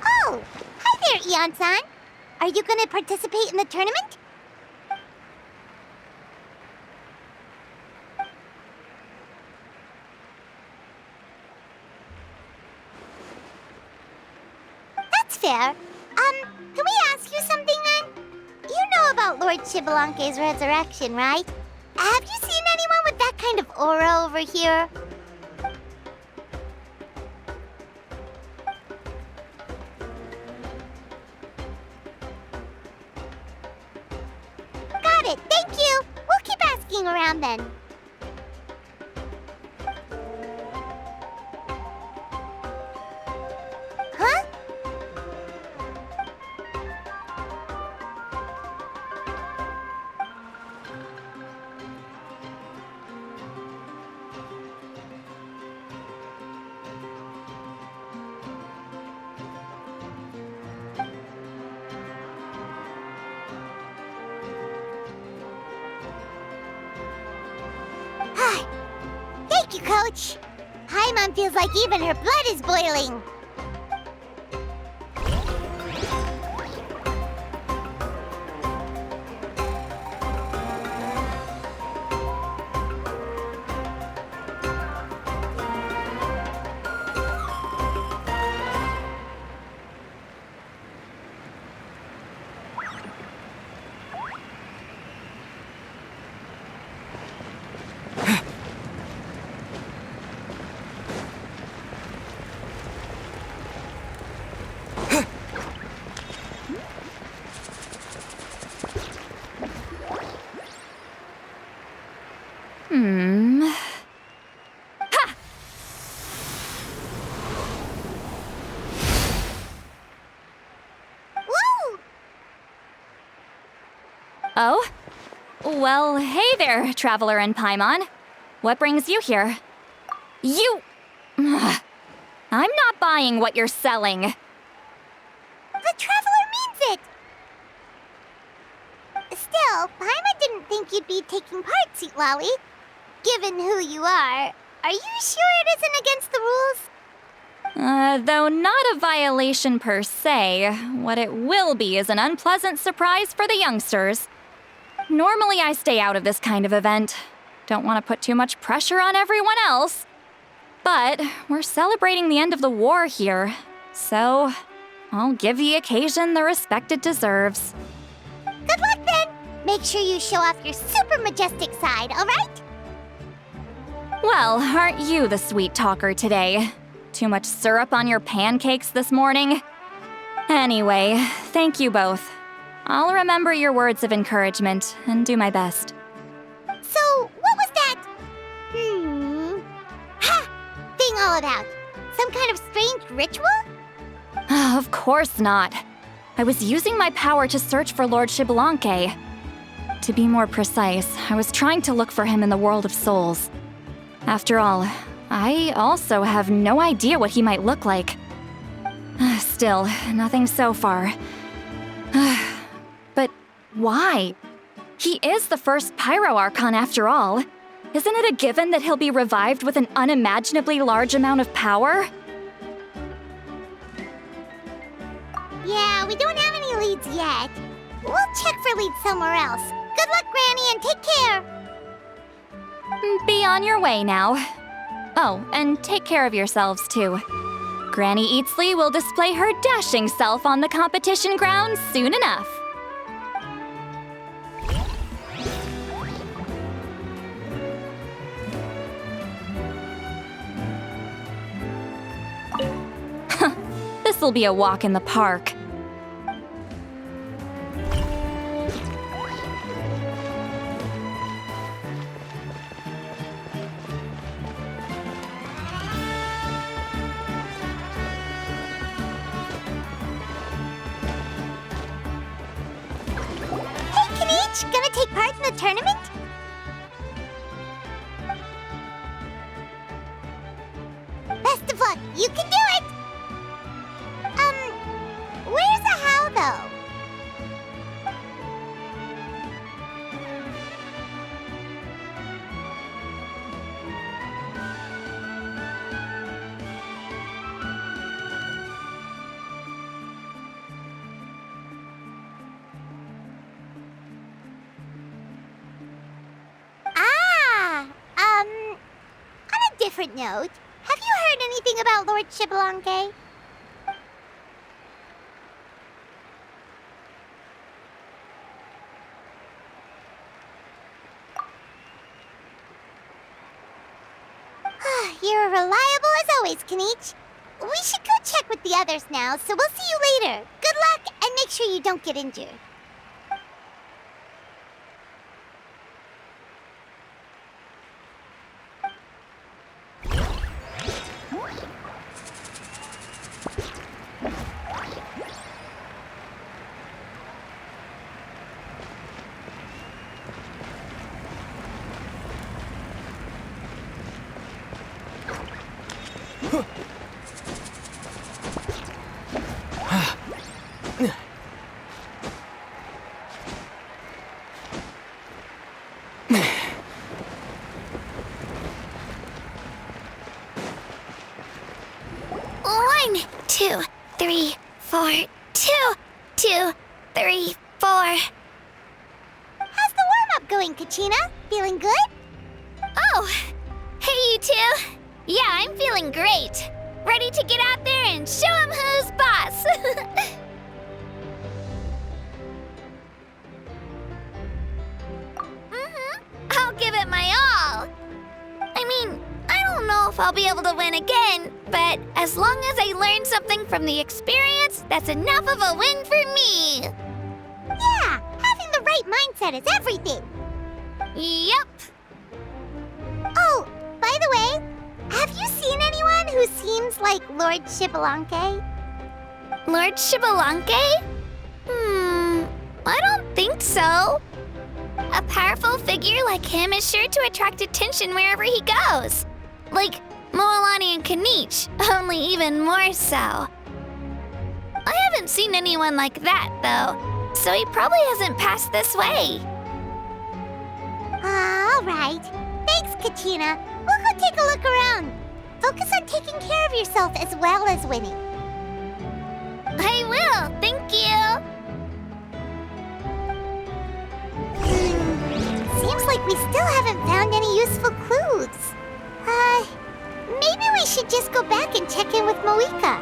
Oh! Hi there, Eon-san! Are you gonna participate in the tournament? That's fair. Can we ask you something then? You know about Lord Xbalanque's resurrection, right? Have you seen anyone with that kind kind of aura over here? Got it, thank you! We'll keep asking around then. Huh? Thank you, Coach. Paimon feels like even her blood is boiling. Ha! Woo! Oh? Well, hey there, Traveler and Paimon. What brings you here? You... Ugh. I'm not buying what you're selling. The Traveler means it! Still, Paimon didn't think you'd be taking part, Sweet Lolly. Given who you are you sure it isn't against the rules? Though not a violation per se, what it will be is an unpleasant surprise for the youngsters. Normally I stay out of this kind of event. Don't want to put too much pressure on everyone else. But we're celebrating the end of the war here, so I'll give the occasion the respect it deserves. Good luck then! Make sure you show off your super majestic side, alright? Well, aren't you the sweet talker today? Too much syrup on your pancakes this morning? Anyway, thank you both. I'll remember your words of encouragement and do my best. So, what was that? Ha! Thing all about? Some kind of strange ritual? Of course not. I was using my power to search for Lord Xbalanque. To be more precise, I was trying to look for him in the world of souls. After all, I also have no idea what he might look like. Still, nothing so far. But why? He is the first Pyro Archon after all. Isn't it a given that he'll be revived with an unimaginably large amount of power? Yeah, we don't have any leads yet. We'll check for leads somewhere else. Good luck, Granny, and take care! Be on your way now. Oh, and take care of yourselves too. Granny Eatsley will display her dashing self on the competition grounds soon enough. This'll be a walk in the park. Gonna take part in the tournament? Best of luck, you can do it! Where's the how though? On a different note, have you heard anything about Lord Xbalanque? You're reliable as always, Kanich. We should go check with the others now, so we'll see you later. Good luck, and make sure you don't get injured. One, two, three, four. 2, 2, 3, 4. How's the warm-up going, Kachina? Feeling good? Oh, hey you two. Yeah, I'm feeling great. Ready to get out there and show 'em who's boss. I'll give it my all. I mean, I don't know if I'll be able to win again, but as long as I learn something from the experience, that's enough of a win for me. Yeah, having the right mindset is everything. Yep. Oh, by the way, have you seen anyone who seems like Lord Xbalanque? Lord Xbalanque? I don't think so. A powerful figure like him is sure to attract attention wherever he goes. Like Moalani and Kanich, only even more so. I haven't seen anyone like that, though, so he probably hasn't passed this way. All right. Thanks, Kachina. We'll go take a look around. Focus on taking care of yourself as well as winning. I will, thank you. Seems like we still haven't found any useful clues. Maybe we should just go back and check in with Mavuika.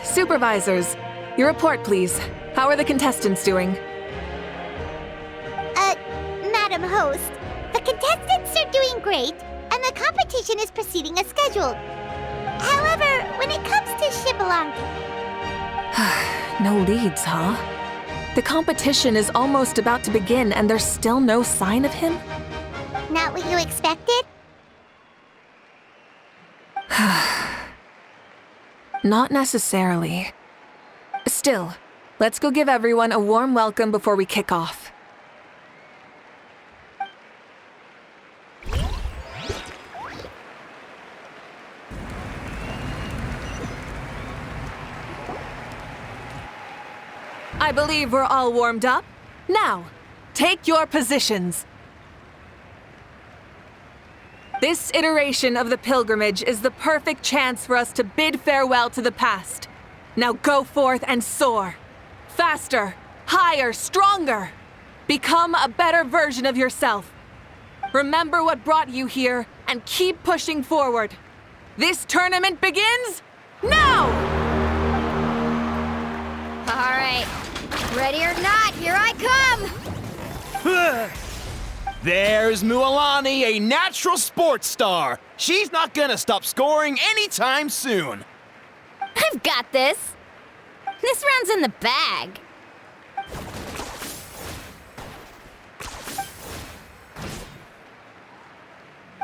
Supervisors, your report, please. How are the contestants doing? Madam Host, the contestants are doing great, and the competition is proceeding as scheduled. However, when it comes to Xbalanque... No leads, huh? The competition is almost about to begin, and there's still no sign of him? Not what you expected? Not necessarily. Still, let's go give everyone a warm welcome before we kick off. I believe we're all warmed up. Now, take your positions. This iteration of the pilgrimage is the perfect chance for us to bid farewell to the past. Now go forth and soar. Faster, higher, stronger. Become a better version of yourself. Remember what brought you here and keep pushing forward. This tournament begins now! All right, ready or not, here I come! There's Moalani, a natural sports star. She's not gonna stop scoring anytime soon. I've got this. This round's in the bag.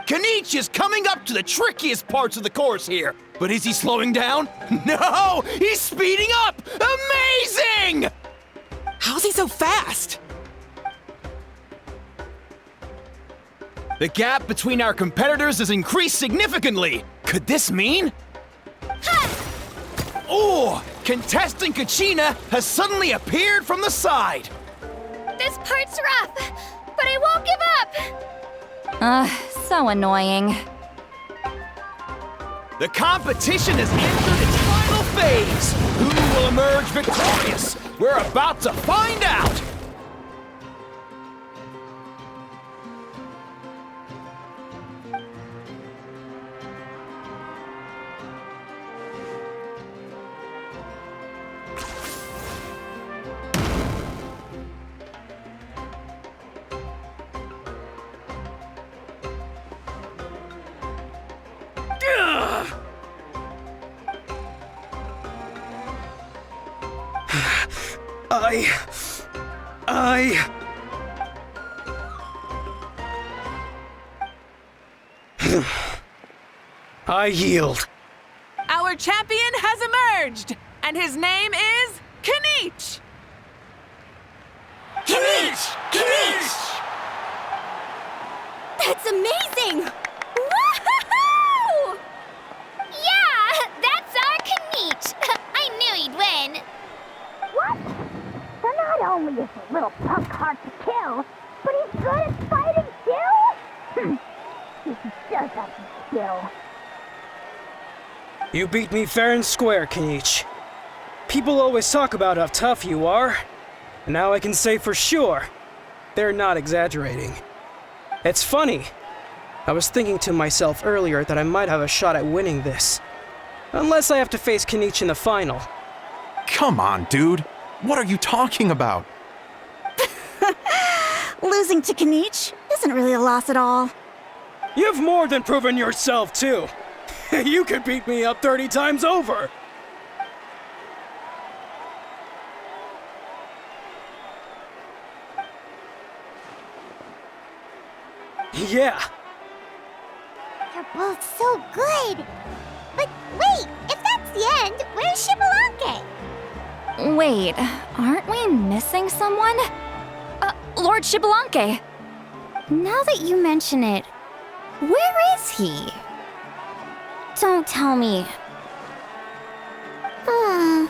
Kanich is coming up to the trickiest parts of the course here. But is he slowing down? No! He's speeding up! Amazing! How's he so fast? The gap between our competitors has increased significantly. Could this mean? Oh! Contestant Kachina has suddenly appeared from the side! This part's rough, but I won't give up! So annoying. The competition has entered its final phase! Who will emerge victorious? We're about to find out! I yield. Our champion has emerged, and his name is Kanich! Kanich! Kanich! That's amazing! Woohoo! Yeah, that's our Kanich. I knew he'd win. What? So not only is the little punk hard to kill, but he's good at fighting too? He does have some skill. You beat me fair and square, Kanich. People always talk about how tough you are. And now I can say for sure, they're not exaggerating. It's funny. I was thinking to myself earlier that I might have a shot at winning this. Unless I have to face Kanich in the final. Come on, dude. What are you talking about? Losing to Kanich isn't really a loss at all. You've more than proven yourself, too. You could beat me up 30 times over. Yeah. You're both so good. But wait, if that's the end, where's Xbalanque? Wait, aren't we missing someone? Lord Xbalanque. Now that you mention it, where is he? Don't tell me. Huh?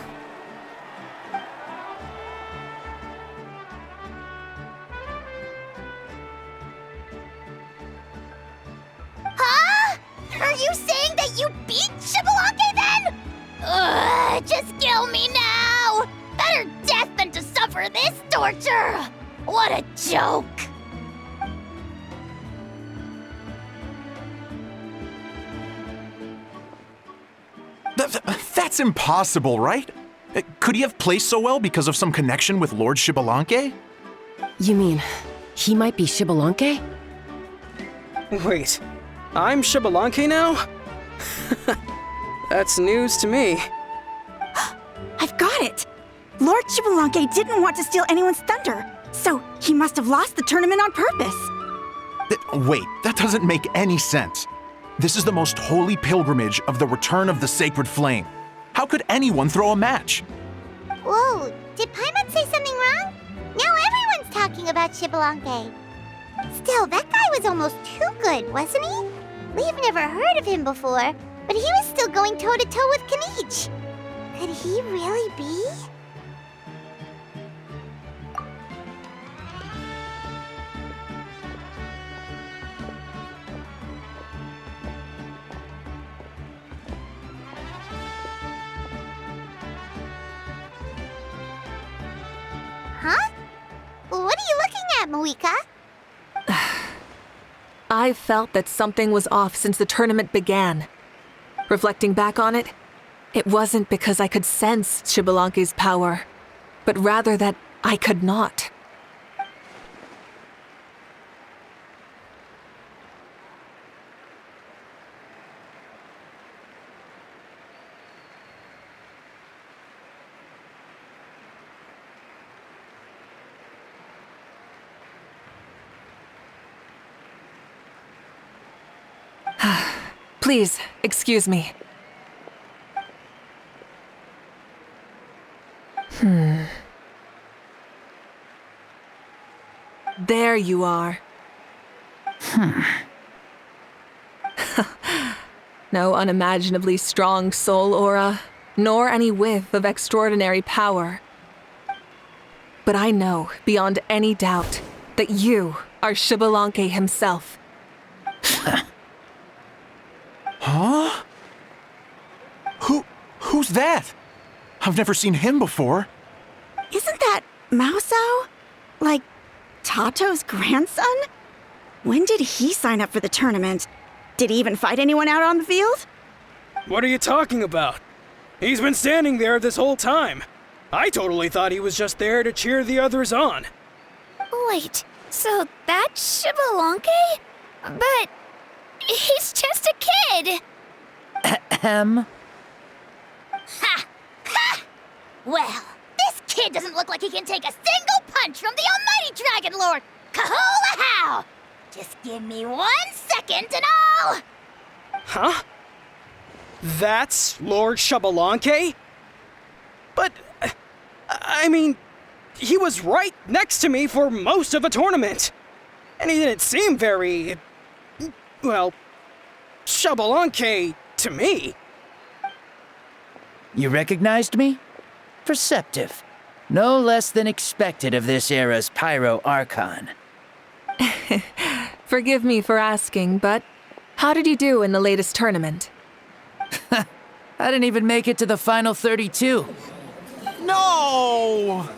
Are you saying that you beat Xbalanque then? Ugh, just kill me now! Better death than to suffer this torture! What a joke! That's impossible, right? Could he have placed so well because of some connection with Lord Xbalanque? You mean, he might be Xbalanque? Wait, I'm Xbalanque now? That's news to me. I've got it! Lord Xbalanque didn't want to steal anyone's thunder, so he must have lost the tournament on purpose. Wait, that doesn't make any sense. This is the most holy pilgrimage of the return of the sacred flame. How could anyone throw a match? Whoa, did Paimon say something wrong? Now everyone's talking about Xbalanque. Still, that guy was almost too good, wasn't he? We've never heard of him before, but he was still going toe-to-toe with Kanich. Could he really be? Huh? What are you looking at, Mavuika? I felt that something was off since the tournament began. Reflecting back on it, it wasn't because I could sense Xbalanque's power, but rather that I could not. Please, excuse me. There you are. no unimaginably strong soul aura, nor any whiff of extraordinary power. But I know, beyond any doubt, that you are Xbalanque himself. Huh? Who's that? I've never seen him before. Isn't that Mausao? Like, Tato's grandson? When did he sign up for the tournament? Did he even fight anyone out on the field? What are you talking about? He's been standing there this whole time. I totally thought he was just there to cheer the others on. Wait, so that's Xbalanque? But he's just a kid. Ahem. Ha! Ha! Well, this kid doesn't look like he can take a single punch from the almighty Dragon Lord! Kahola how! Just give me 1 second and I'll... Huh? That's Lord Xbalanque? But, I mean, he was right next to me for most of the tournament. And he didn't seem very, well, Xbalanque to me. You recognized me? Perceptive. No less than expected of this era's Pyro Archon. Forgive me for asking, but how did you do in the latest tournament? I didn't even make it to the final 32. No!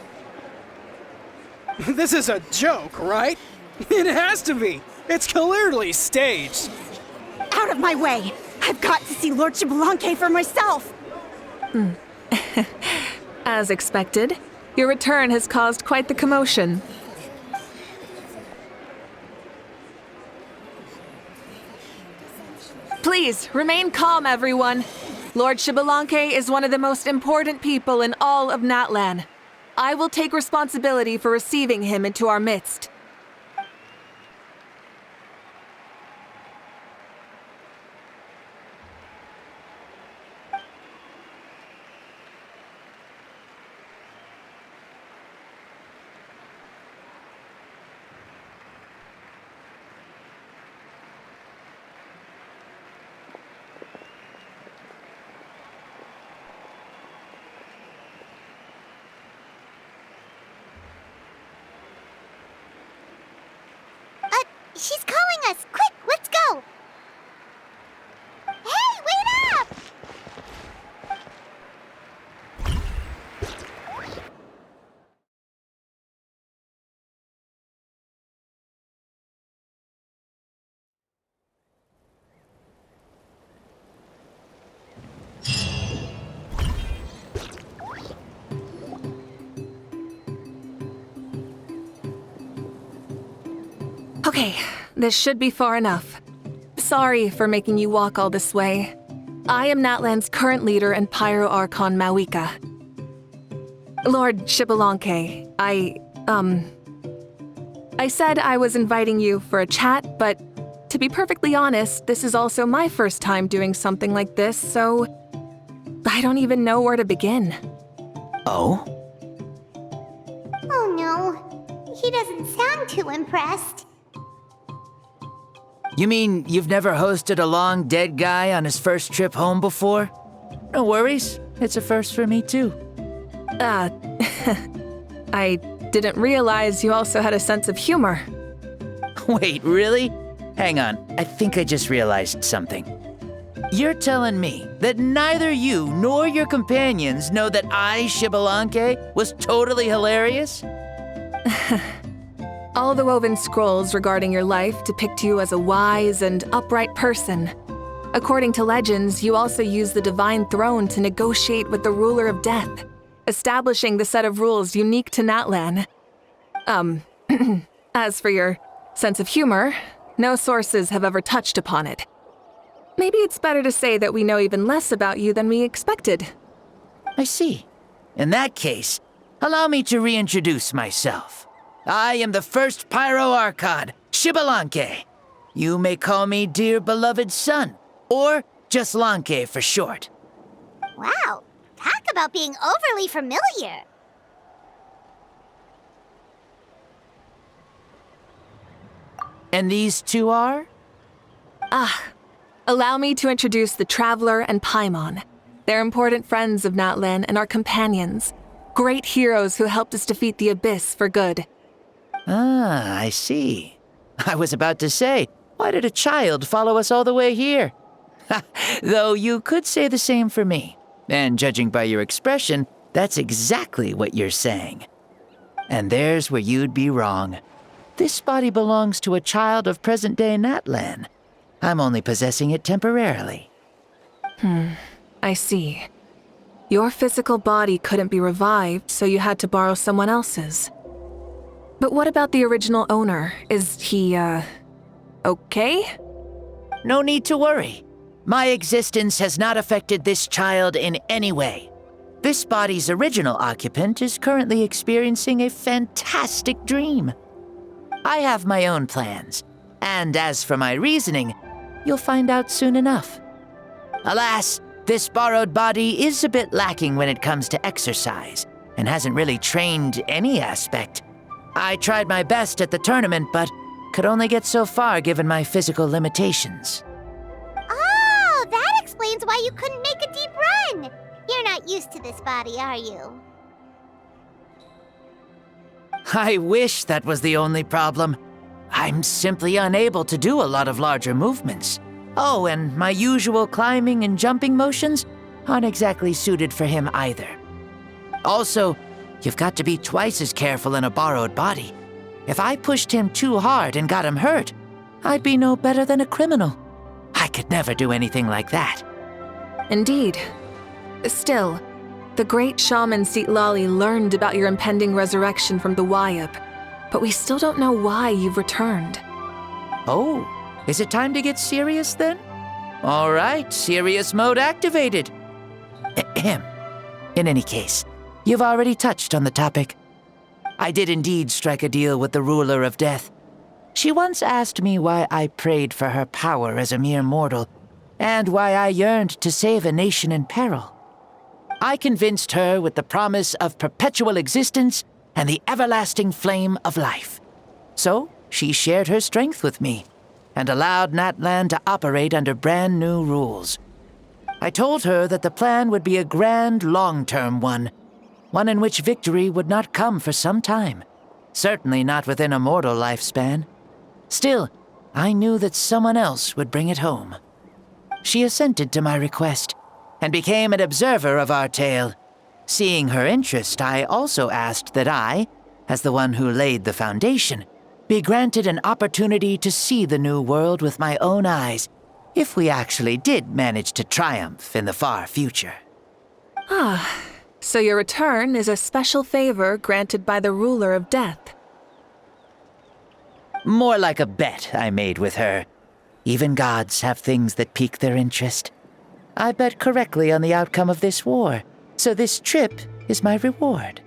This is a joke, right? It has to be. It's clearly staged. Out of my way! I've got to see Lord Xbalanque for myself! As expected, your return has caused quite the commotion. Please, remain calm, everyone. Lord Xbalanque is one of the most important people in all of Natlan. I will take responsibility for receiving him into our midst. She's calling us! Quick, let's go! Hey, wait up! Okay, this should be far enough. Sorry for making you walk all this way. I am Natlan's current leader and Pyro Archon Mavuika. Lord Xbalanque, I said I was inviting you for a chat, but to be perfectly honest, this is also my first time doing something like this, so I don't even know where to begin. Oh? Oh no, he doesn't sound too impressed. You mean you've never hosted a long dead guy on his first trip home before? No worries, it's a first for me too. I didn't realize you also had a sense of humor. Wait, really? Hang on, I think I just realized something. You're telling me that neither you nor your companions know that I, Xbalanque, was totally hilarious? All the woven scrolls regarding your life depict you as a wise and upright person. According to legends, you also use the Divine Throne to negotiate with the Ruler of Death, establishing the set of rules unique to Natlan. As for your sense of humor, no sources have ever touched upon it. Maybe it's better to say that we know even less about you than we expected. I see. In that case, allow me to reintroduce myself. I am the first Pyro Archon, Xbalanque. You may call me dear beloved son, or just Lanque for short. Wow, talk about being overly familiar. And these two are? Allow me to introduce the Traveler and Paimon. They're important friends of Natlan and our companions. Great heroes who helped us defeat the Abyss for good. Ah, I see. I was about to say, why did a child follow us all the way here? Though you could say the same for me. And judging by your expression, that's exactly what you're saying. And there's where you'd be wrong. This body belongs to a child of present-day Natlan. I'm only possessing it temporarily. I see. Your physical body couldn't be revived, so you had to borrow someone else's. But what about the original owner? Is he, okay? No need to worry. My existence has not affected this child in any way. This body's original occupant is currently experiencing a fantastic dream. I have my own plans, and as for my reasoning, you'll find out soon enough. Alas, this borrowed body is a bit lacking when it comes to exercise, and hasn't really trained any aspect. I tried my best at the tournament, but could only get so far given my physical limitations. Oh, that explains why you couldn't make a deep run. You're not used to this body, are you? I wish that was the only problem. I'm simply unable to do a lot of larger movements. Oh, and my usual climbing and jumping motions aren't exactly suited for him either. Also, you've got to be twice as careful in a borrowed body. If I pushed him too hard and got him hurt, I'd be no better than a criminal. I could never do anything like that. Indeed. Still, the great shaman Lali learned about your impending resurrection from the Wayup, but we still don't know why you've returned. Oh, is it time to get serious then? All right, serious mode activated. Ahem. In any case, you've already touched on the topic. I did indeed strike a deal with the ruler of death. She once asked me why I prayed for her power as a mere mortal, and why I yearned to save a nation in peril. I convinced her with the promise of perpetual existence and the everlasting flame of life. So she shared her strength with me, and allowed Natlan to operate under brand new rules. I told her that the plan would be a grand, long-term one in which victory would not come for some time, certainly not within a mortal lifespan. Still, I knew that someone else would bring it home. She assented to my request, and became an observer of our tale. Seeing her interest, I also asked that I, as the one who laid the foundation, be granted an opportunity to see the new world with my own eyes, if we actually did manage to triumph in the far future. Ah, so your return is a special favor granted by the ruler of death. More like a bet I made with her. Even gods have things that pique their interest. I bet correctly on the outcome of this war, so this trip is my reward.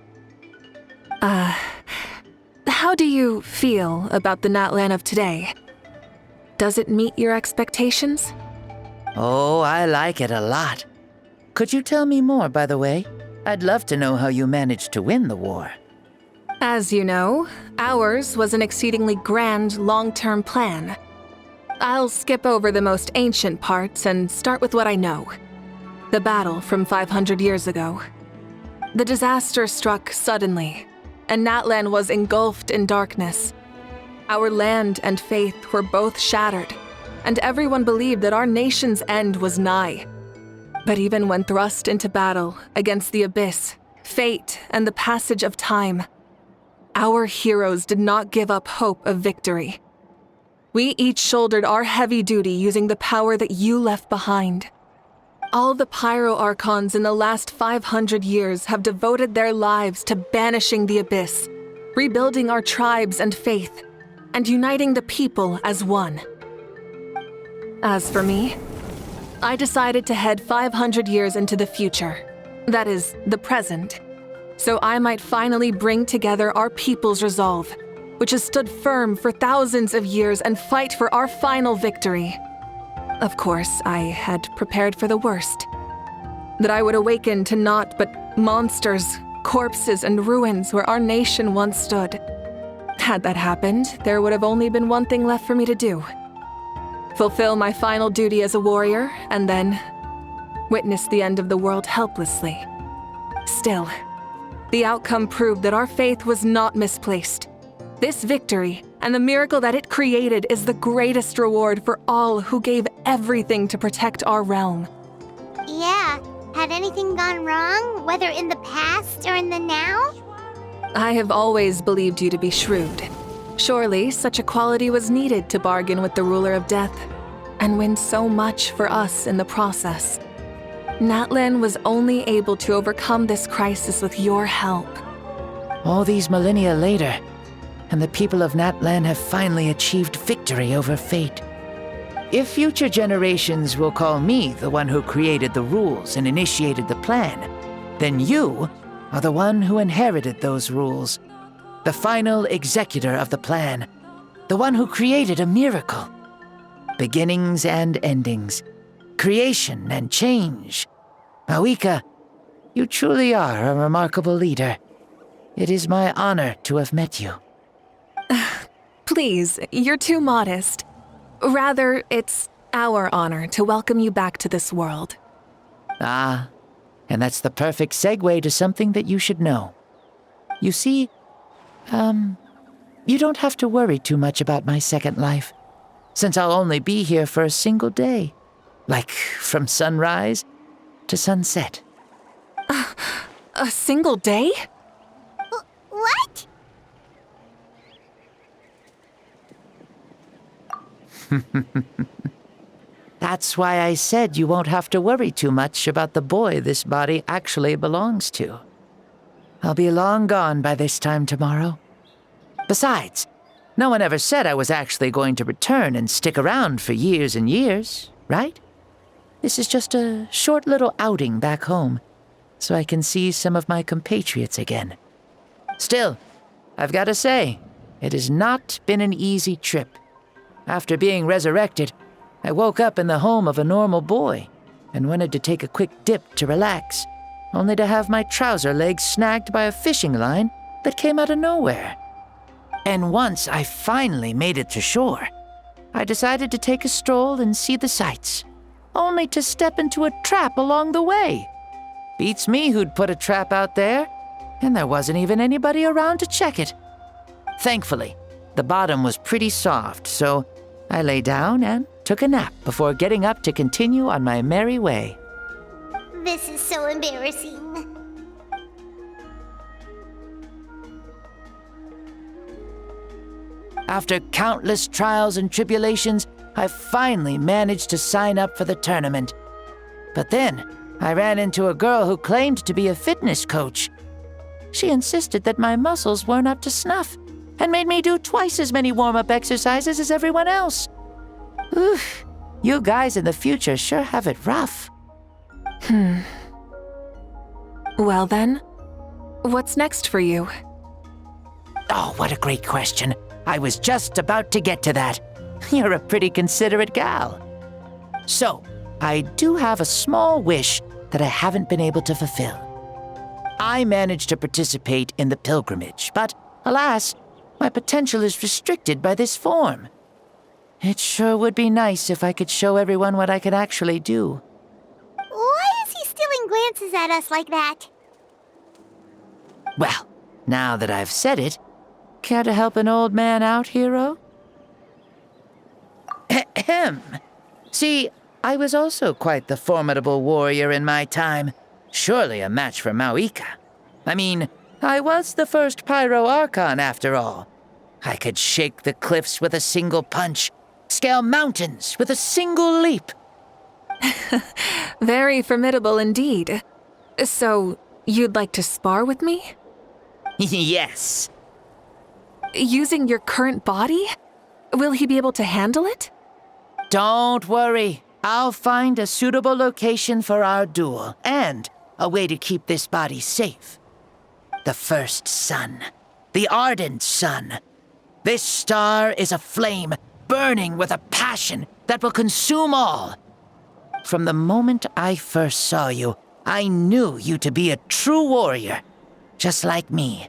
How do you feel about the Natlan of today? Does it meet your expectations? Oh, I like it a lot. Could you tell me more, by the way? I'd love to know how you managed to win the war. As you know, ours was an exceedingly grand, long-term plan. I'll skip over the most ancient parts and start with what I know. The battle from 500 years ago. The disaster struck suddenly, and Natlan was engulfed in darkness. Our land and faith were both shattered, and everyone believed that our nation's end was nigh. But even when thrust into battle against the Abyss, fate, and the passage of time, our heroes did not give up hope of victory. We each shouldered our heavy duty using the power that you left behind. All the Pyro Archons in the last 500 years have devoted their lives to banishing the Abyss, rebuilding our tribes and faith, and uniting the people as one. As for me, I decided to head 500 years into the future, that is, the present, so I might finally bring together our people's resolve, which has stood firm for thousands of years, and fight for our final victory. Of course, I had prepared for the worst. That I would awaken to naught but monsters, corpses, and ruins where our nation once stood. Had that happened, there would have only been one thing left for me to do. fulfill my final duty as a warrior, and then witness the end of the world helplessly. Still, the outcome proved that our faith was not misplaced. This victory and the miracle that it created is the greatest reward for all who gave everything to protect our realm. Yeah, had anything gone wrong, whether in the past or in the now? I have always believed you to be shrewd. Surely, such a quality was needed to bargain with the ruler of death, and win so much for us in the process. Natlan was only able to overcome this crisis with your help. All these millennia later, and the people of Natlan have finally achieved victory over fate. If future generations will call me the one who created the rules and initiated the plan, then you are the one who inherited those rules, the final executor of the plan, the one who created a miracle. Beginnings and endings, creation and change. Mavuika, you truly are a remarkable leader. It is my honor to have met you. Please, you're too modest. Rather, it's our honor to welcome you back to this world. Ah, and that's the perfect segue to something that you should know. You see, you don't have to worry too much about my second life, since I'll only be here for a single day, like from sunrise to sunset. A single day? What? That's why I said you won't have to worry too much about the boy this body actually belongs to. I'll be long gone by this time tomorrow. Besides, no one ever said I was actually going to return and stick around for years and years, right? This is just a short little outing back home, so I can see some of my compatriots again. Still, I've got to say, it has not been an easy trip. After being resurrected, I woke up in the home of a normal boy and wanted to take a quick dip to relax, only to have my trouser legs snagged by a fishing line that came out of nowhere. And once I finally made it to shore, I decided to take a stroll and see the sights, only to step into a trap along the way. Beats me who'd put a trap out there, and there wasn't even anybody around to check it. Thankfully, the bottom was pretty soft, so I lay down and took a nap before getting up to continue on my merry way. This is so embarrassing. After countless trials and tribulations, I finally managed to sign up for the tournament. But then, I ran into a girl who claimed to be a fitness coach. She insisted that my muscles weren't up to snuff, and made me do twice as many warm-up exercises as everyone else. Oof, you guys in the future sure have it rough. Well then, what's next for you? Oh, what a great question. I was just about to get to that. You're a pretty considerate gal. So, I do have a small wish that I haven't been able to fulfill. I managed to participate in the pilgrimage, but alas, my potential is restricted by this form. It sure would be nice if I could show everyone what I could actually do. Why is he stealing glances at us like that? Well, now that I've said it, care to help an old man out, hero? Ahem. See, I was also quite the formidable warrior in my time. Surely a match for Mavuika. I mean, I was the first Pyro Archon after all. I could shake the cliffs with a single punch, scale mountains with a single leap. Very formidable indeed. So, you'd like to spar with me? Yes. Using your current body? Will he be able to handle it? Don't worry. I'll find a suitable location for our duel, and a way to keep this body safe. The first sun. The ardent sun. This star is a flame, burning with a passion that will consume all. From the moment I first saw you, I knew you to be a true warrior, just like me.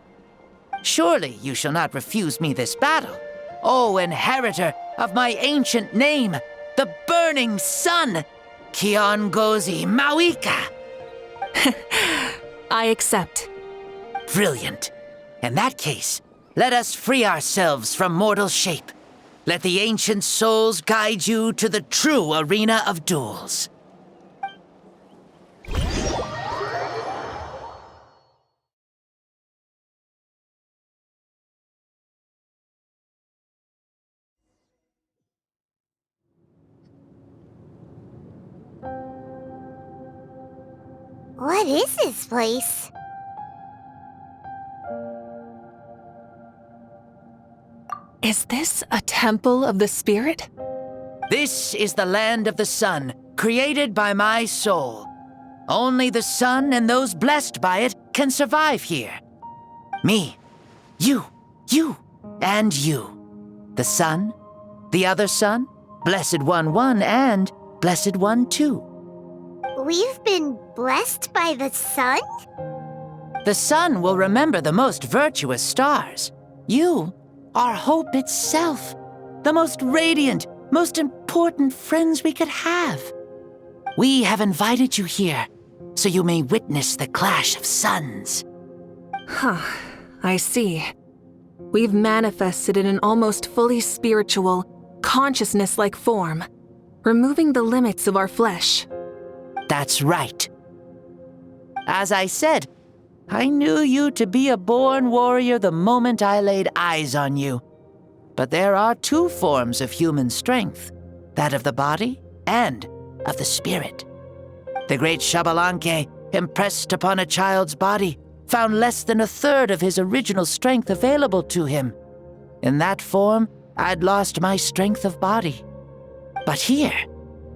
Surely you shall not refuse me this battle, O inheritor of my ancient name, The burning sun! Kiongozi Mavuika! I accept. Brilliant. In that case, let us free ourselves from mortal shape. Let the ancient souls guide you to the true arena of duels. What is this place? Is this a temple of the spirit? This is the land of the sun, created by my soul. Only the sun and those blessed by it can survive here. Me, you, and you. The sun, the other sun, Blessed One 1, and Blessed One 2. We've been blessed by the sun? The sun will remember the most virtuous stars. You are hope itself, the most radiant, most important friends we could have. We have invited you here, so you may witness the clash of suns. Huh, I see. We've manifested in an almost fully spiritual, consciousness-like form, removing the limits of our flesh. That's right. As I said, I knew you to be a born warrior the moment I laid eyes on you. But there are two forms of human strength, that of the body and of the spirit. The great Xbalanque, impressed upon a child's body, found less than a third of his original strength available to him. In that form, I'd lost my strength of body. But here,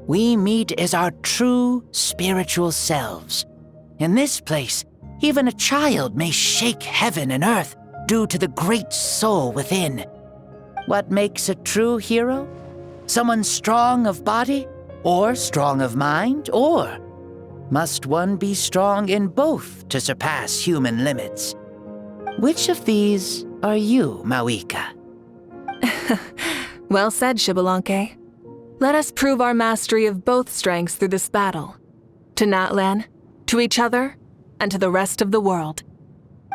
we meet as our true spiritual selves. In this place, even a child may shake heaven and earth due to the great soul within. What makes a true hero? Someone strong of body, or strong of mind, or must one be strong in both to surpass human limits? Which of these are you, Mavuika? Well said, Xbalanque. Let us prove our mastery of both strengths through this battle. To Natlan, to each other, and to the rest of the world.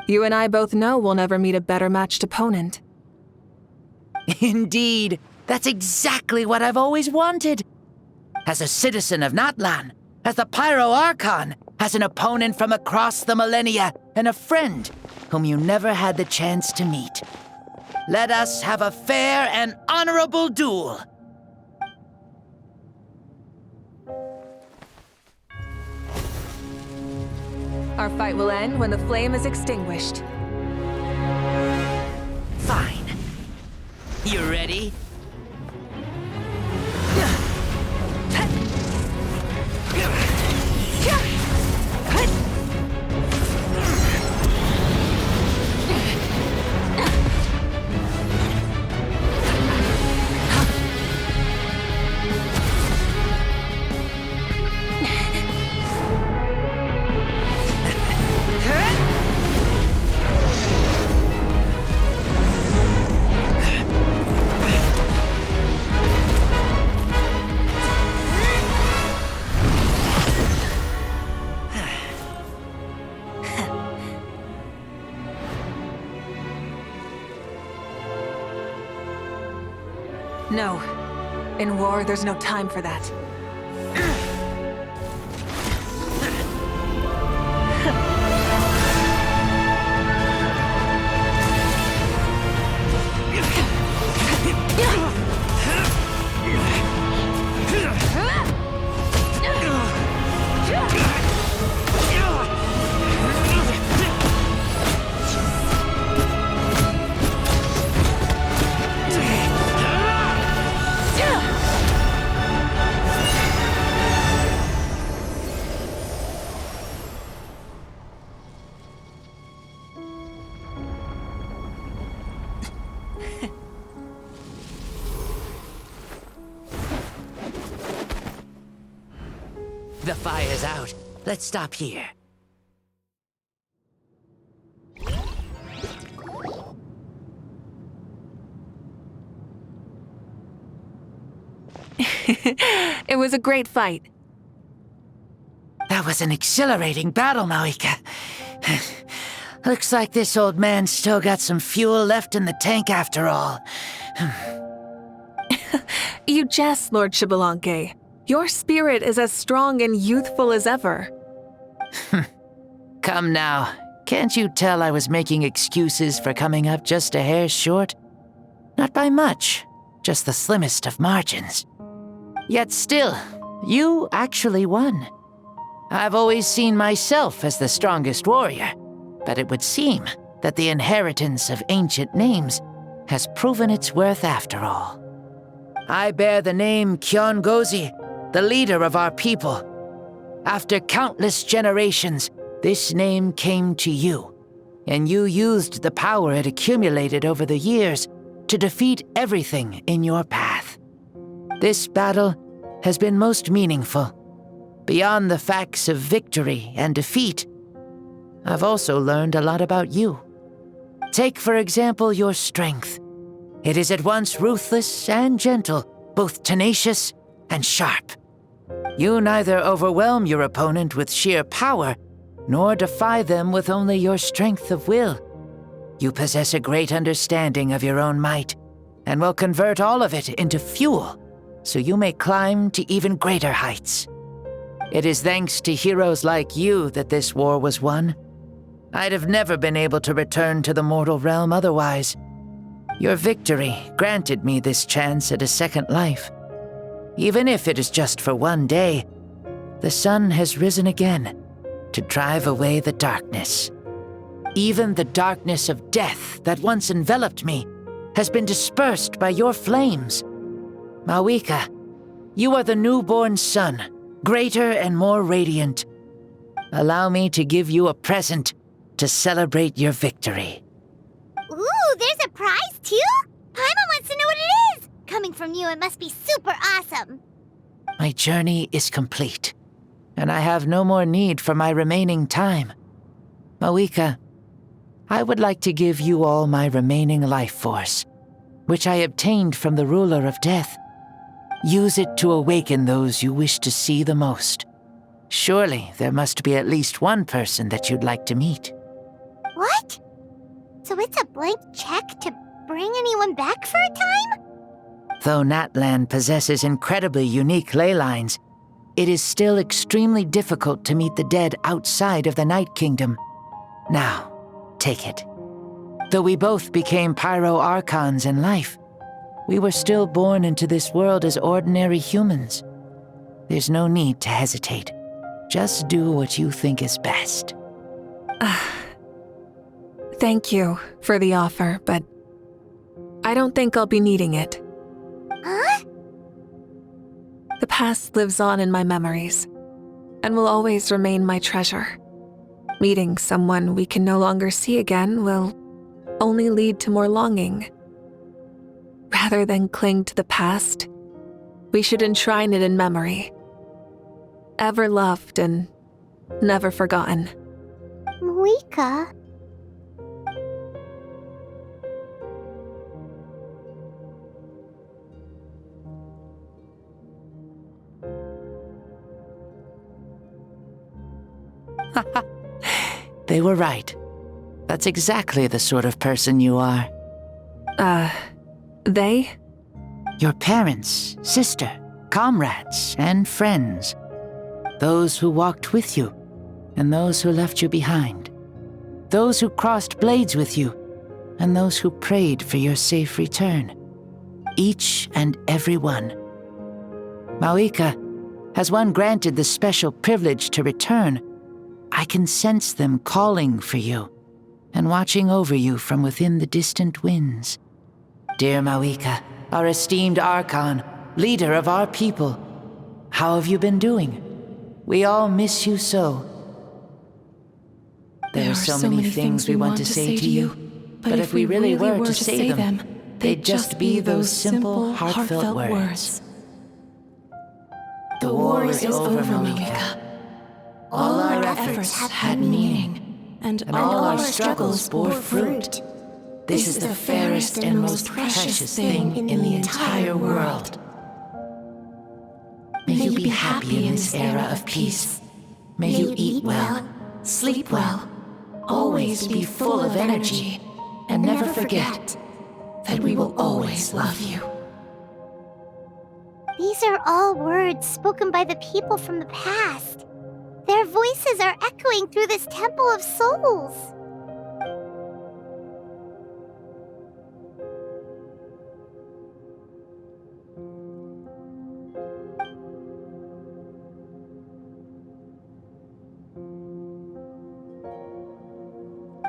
You and I both know we'll never meet a better matched opponent. Indeed, that's exactly what I've always wanted. As a citizen of Natlan, as the Pyro Archon, as an opponent from across the millennia, and a friend whom you never had the chance to meet. Let us have a fair and honorable duel. Our fight will end when the flame is extinguished. Fine. You ready? No. In war, there's no time for that. The fire's out. Let's stop here. It was a great fight. That was an exhilarating battle, Mavuika. Looks like this old man's still got some fuel left in the tank after all. You jest, Lord Xbalanque. Your spirit is as strong and youthful as ever. Come now. Can't you tell I was making excuses for coming up just a hair short? Not by much, just the slimmest of margins. Yet still, you actually won. I've always seen myself as the strongest warrior, but it would seem that the inheritance of ancient names has proven its worth after all. I bear the name Kyongozi, the leader of our people. After countless generations, this name came to you, and you used the power it accumulated over the years to defeat everything in your path. This battle has been most meaningful. Beyond the facts of victory and defeat, I've also learned a lot about you. Take, for example, your strength. It is at once ruthless and gentle, both tenacious and sharp. You neither overwhelm your opponent with sheer power, nor defy them with only your strength of will. You possess a great understanding of your own might, and will convert all of it into fuel, so you may climb to even greater heights. It is thanks to heroes like you that this war was won. I'd have never been able to return to the mortal realm otherwise. Your victory granted me this chance at a second life. Even if it is just for one day, the sun has risen again to drive away the darkness. Even the darkness of death that once enveloped me has been dispersed by your flames. Mavuika, you are the newborn sun, greater and more radiant. Allow me to give you a present to celebrate your victory. Ooh, there's a prize too? Paimon wants to know what it is! Coming from you, it must be super awesome. My journey is complete, and I have no more need for my remaining time. Mavuika, I would like to give you all my remaining life force, which I obtained from the ruler of death. Use it to awaken those you wish to see the most. Surely there must be at least one person that you'd like to meet. What? So it's a blank check to bring anyone back for a time? Though Natlan possesses incredibly unique ley lines, it is still extremely difficult to meet the dead outside of the Night Kingdom. Now, take it. Though we both became Pyro Archons in life, we were still born into this world as ordinary humans. There's no need to hesitate. Just do what you think is best. Thank you for the offer, but I don't think I'll be needing it. Huh? The past lives on in my memories, and will always remain my treasure. Meeting someone we can no longer see again will only lead to more longing. Rather than cling to the past, we should enshrine it in memory. Ever loved and never forgotten. Mavuika? They were right. That's exactly the sort of person you are. They? Your parents, sister, comrades, and friends. Those who walked with you, and those who left you behind. Those who crossed blades with you, and those who prayed for your safe return. Each and every one. Mavuika, has one granted the special privilege to return, I can sense them calling for you, and watching over you from within the distant winds. Dear Mavuika, our esteemed Archon, leader of our people, how have you been doing? We all miss you so. There are so many things we want to say to you, but if we really were to say them, they'd just be those simple, heartfelt words. The war is over, Mavuika. All our efforts had meaning, and all our struggles bore fruit. This is the fairest and most precious thing in the entire world. happy in this era of peace. May you eat well, sleep well, always be full of energy, and never forget that we will always love you. These are all words spoken by the people from the past. Their voices are echoing through this Temple of Souls.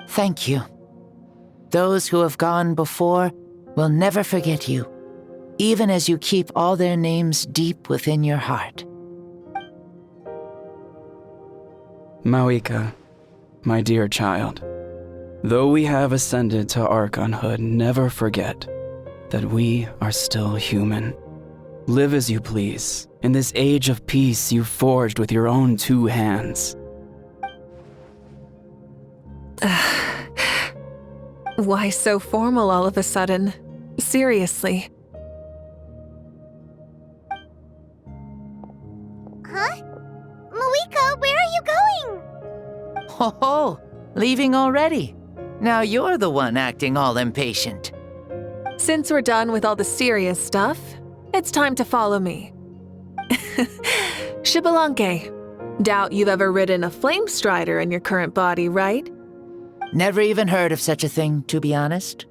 Thank you. Those who have gone before will never forget you, even as you keep all their names deep within your heart. Mavuika, my dear child, though we have ascended to Archonhood, never forget that we are still human. Live as you please, in this age of peace you forged with your own 2 hands. Why so formal all of a sudden? Seriously. Huh? Mavuika, where are you going? Ho, leaving already? Now you're the one acting all impatient. Since we're done with all the serious stuff, it's time to follow me. Xbalanque, doubt you've ever ridden a flame strider in your current body, right? Never even heard of such a thing, to be honest.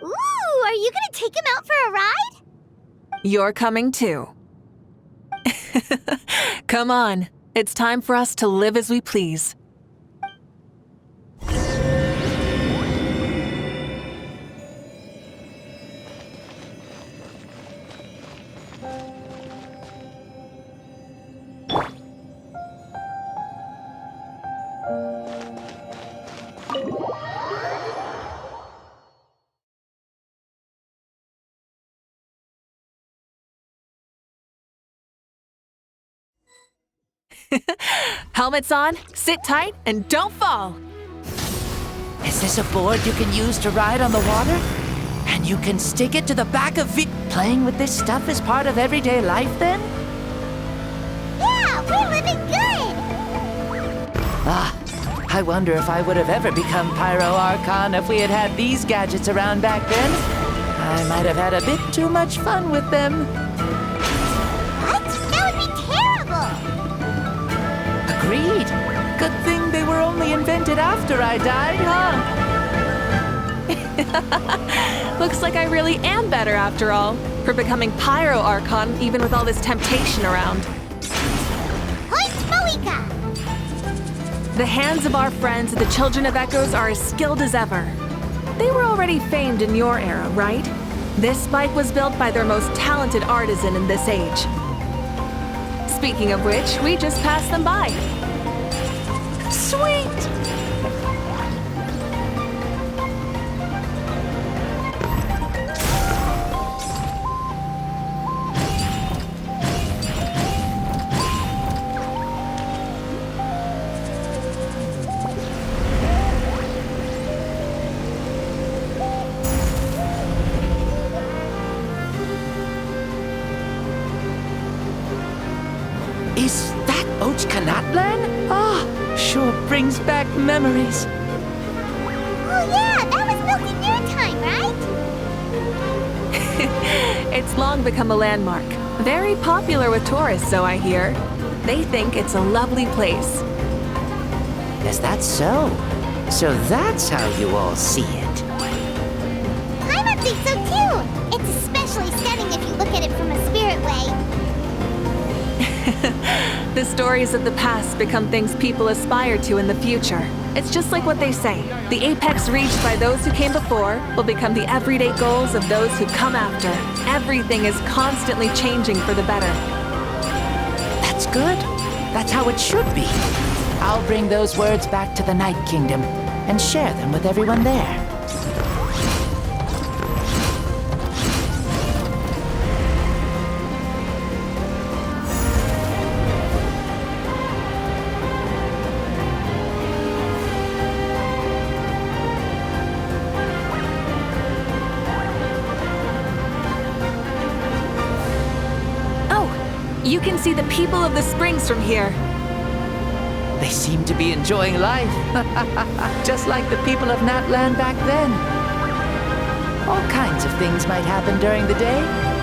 Ooh, are you gonna take him out for a ride? You're coming too. Come on, it's time for us to live as we please. Helmets on, sit tight, and don't fall! Is this a board you can use to ride on the water? And you can stick it to the back of Playing with this stuff is part of everyday life, then? Yeah, we're living good! I wonder if I would have ever become Pyro Archon if we had had these gadgets around back then. I might have had a bit too much fun with them. What? That would be terrible! Agreed. Good thing they were only invented after I died, huh? Looks like I really am better after all, for becoming Pyro Archon even with all this temptation around. Point Mavuika! The hands of our friends, the Children of Echoes, are as skilled as ever. They were already famed in your era, right? This bike was built by their most talented artisan in this age. Speaking of which, we just passed them by. Sweet! Is that Xbalanque? Sure brings back memories. Oh yeah, that was built in your time, right? It's long become a landmark. Very popular with tourists, so I hear. They think it's a lovely place. Is that so? So that's how you all see it. Paimon thinks so too! It's especially stunning if you look at it from a spirit way. The stories of the past become things people aspire to in the future. It's just like what they say. The apex reached by those who came before will become the everyday goals of those who come after. Everything is constantly changing for the better. That's good. That's how it should be. I'll bring those words back to the Night Kingdom and share them with everyone there. You can see the people of the springs from here. They seem to be enjoying life. Just like the people of Natland back then. All kinds of things might happen during the day,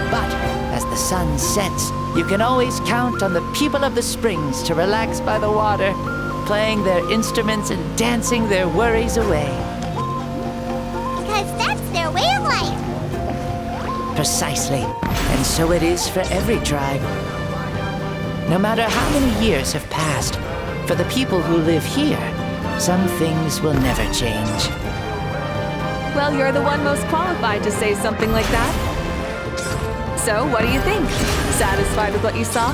but as the sun sets, you can always count on the people of the springs to relax by the water, playing their instruments and dancing their worries away. Because that's their way of life. Precisely. And so it is for every tribe. No matter how many years have passed, for the people who live here, some things will never change. Well, you're the one most qualified to say something like that. So, what do you think? Satisfied with what you saw?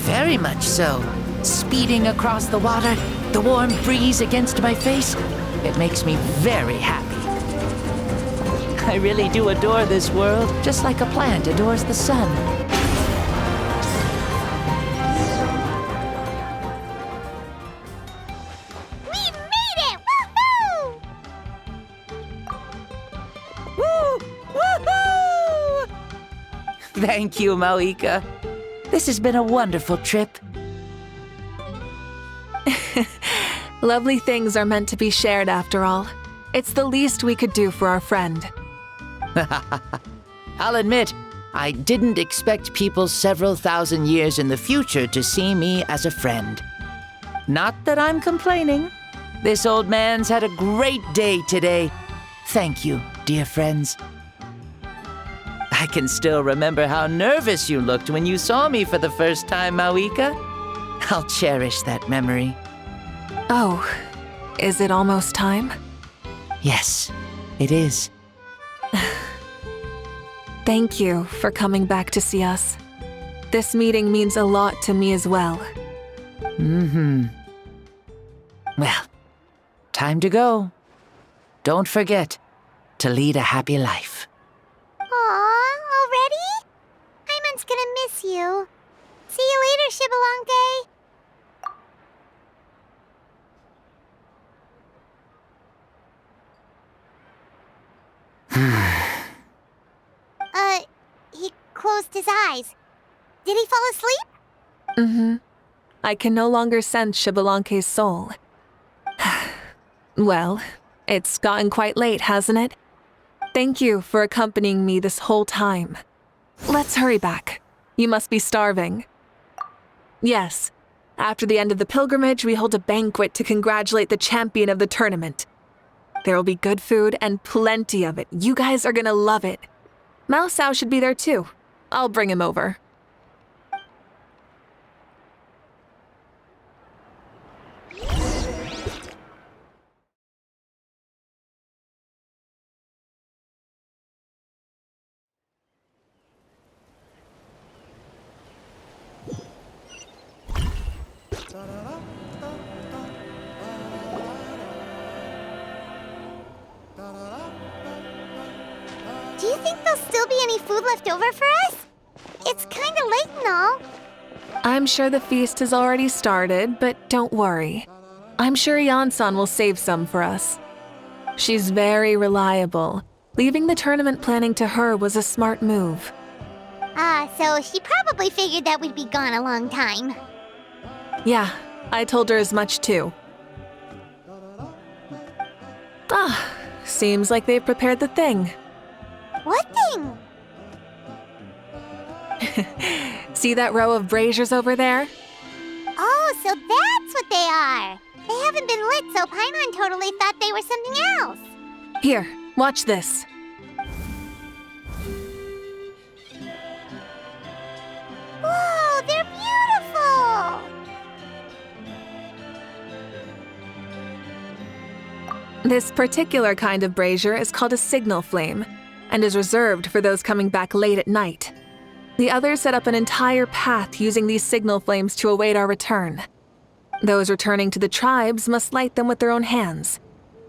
Very much so. Speeding across the water, the warm breeze against my face, it makes me very happy. I really do adore this world, just like a plant adores the sun. We made it! Woohoo! Woo! Woohoo! Thank you, Mavuika. This has been a wonderful trip. Lovely things are meant to be shared after all. It's the least we could do for our friend. I'll admit, I didn't expect people several thousand years in the future to see me as a friend. Not that I'm complaining. This old man's had a great day today. Thank you, dear friends. I can still remember how nervous you looked when you saw me for the first time, Mavuika. I'll cherish that memory. Oh, is it almost time? Yes, it is. Thank you for coming back to see us. This meeting means a lot to me as well. Well, time to go. Don't forget to lead a happy life. Aw, already? Paimon's gonna miss you. See you later, Xbalanque. He closed his eyes. Did he fall asleep? I can no longer sense Xbalanque's soul. Well, it's gotten quite late, hasn't it? Thank you for accompanying me this whole time. Let's hurry back. You must be starving. Yes, after the end of the pilgrimage, we hold a banquet to congratulate the champion of the tournament. There will be good food and plenty of it. You guys are gonna love it. Mao Sao should be there too. I'll bring him over. Do you think there'll still be any food left over for us? It's kinda late and all. I'm sure the feast has already started, but don't worry. I'm sure Yansan will save some for us. She's very reliable. Leaving the tournament planning to her was a smart move. So she probably figured that we'd be gone a long time. Yeah, I told her as much too. Seems like they've prepared the thing. What thing? See that row of braziers over there? Oh, so that's what they are. They haven't been lit, so Paimon totally thought they were something else. Here, watch this. Whoa, they're beautiful! This particular kind of brazier is called a signal flame and is reserved for those coming back late at night. The others set up an entire path using these signal flames to await our return. Those returning to the tribes must light them with their own hands.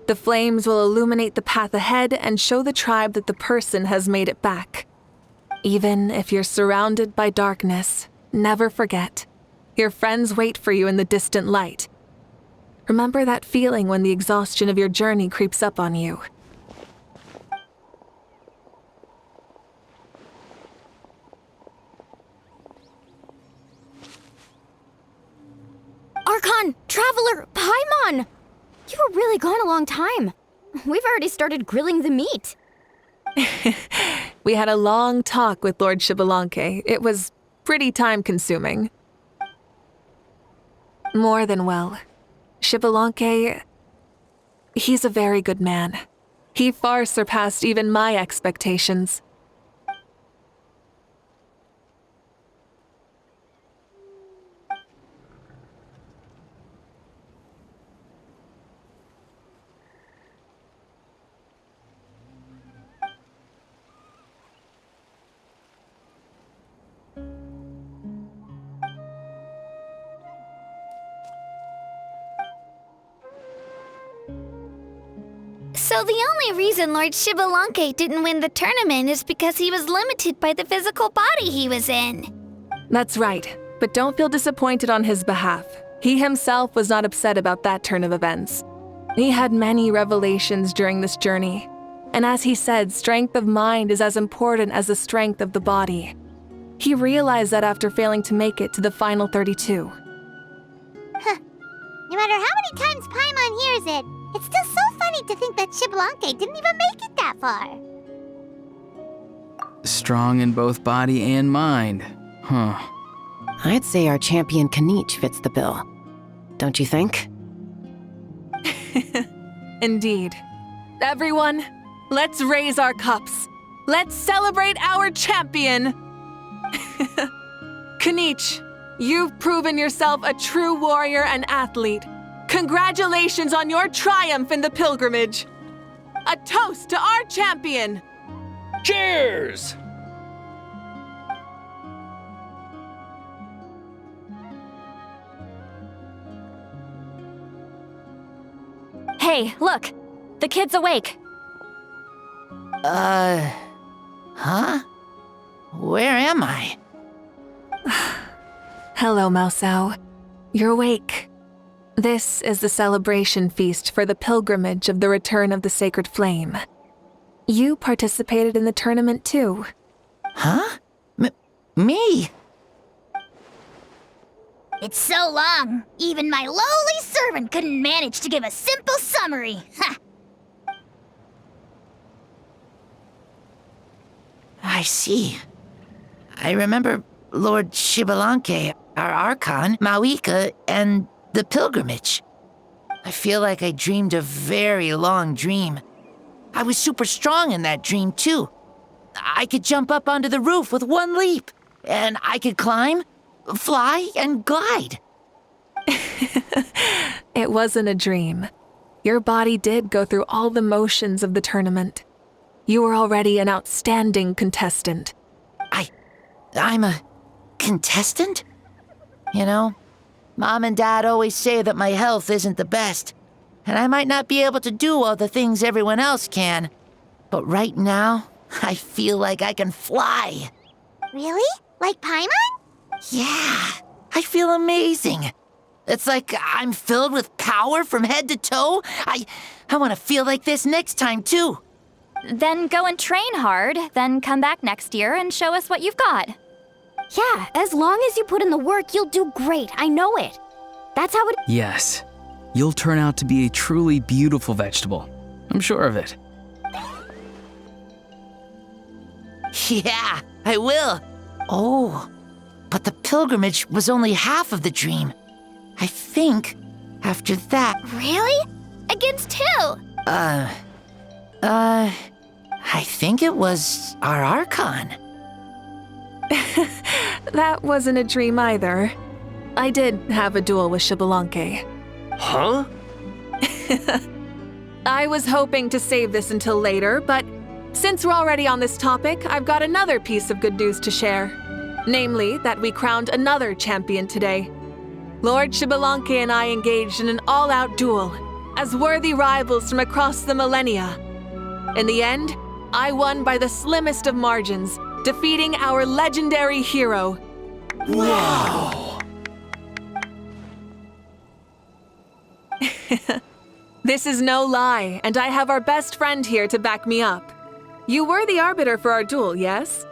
The flames will illuminate the path ahead and show the tribe that the person has made it back. Even if you're surrounded by darkness, never forget. Your friends wait for you in the distant light. Remember that feeling when the exhaustion of your journey creeps up on you. Archon! Traveler! Paimon! You were really gone a long time. We've already started grilling the meat. We had a long talk with Lord Xbalanque. It was pretty time-consuming. More than well. Xbalanque, he's a very good man. He far surpassed even my expectations. So the only reason Lord Xbalanque didn't win the tournament is because he was limited by the physical body he was in. That's right, but don't feel disappointed on his behalf. He himself was not upset about that turn of events. He had many revelations during this journey, and as he said, strength of mind is as important as the strength of the body. He realized that after failing to make it to the final 32. No matter how many times Paimon hears it, it's still so funny to think that Xbalanque didn't even make it that far. Strong in both body and mind. Huh. I'd say our champion Kaniche fits the bill. Don't you think? Indeed. Everyone, let's raise our cups. Let's celebrate our champion! Kaniche, you've proven yourself a true warrior and athlete. Congratulations on your triumph in the pilgrimage. A toast to our champion! Cheers! Hey, look! The kid's awake. Huh? Where am I? Hello, Mausau. You're awake. This is the celebration feast for the pilgrimage of the return of the Sacred Flame. You participated in the tournament too. Huh? Me? It's so long, even my lowly servant couldn't manage to give a simple summary. Ha! I see. I remember Lord Xbalanque, our Archon, Mavuika, and the pilgrimage. I feel like I dreamed a very long dream. I was super strong in that dream, too. I could jump up onto the roof with one leap, and I could climb, fly, and glide. It wasn't a dream. Your body did go through all the motions of the tournament. You were already an outstanding contestant. I'm a contestant? You know, Mom and Dad always say that my health isn't the best, and I might not be able to do all the things everyone else can. But right now, I feel like I can fly. Really? Like Paimon? Yeah, I feel amazing. It's like I'm filled with power from head to toe. I want to feel like this next time, too. Then go and train hard, then come back next year and show us what you've got. Yeah, as long as you put in the work, you'll do great. I know it. That's how it... Yes. You'll turn out to be a truly beautiful vegetable. I'm sure of it. Yeah, I will. Oh, but the pilgrimage was only half of the dream. I think after that... Really? Against who? I think it was our Archon. That wasn't a dream either. I did have a duel with Xbalanque. Huh? I was hoping to save this until later, but since we're already on this topic, I've got another piece of good news to share. Namely, that we crowned another champion today. Lord Xbalanque and I engaged in an all-out duel, as worthy rivals from across the millennia. In the end, I won by the slimmest of margins, defeating our legendary hero. Wow! This is no lie, and I have our best friend here to back me up. You were the arbiter for our duel, yes?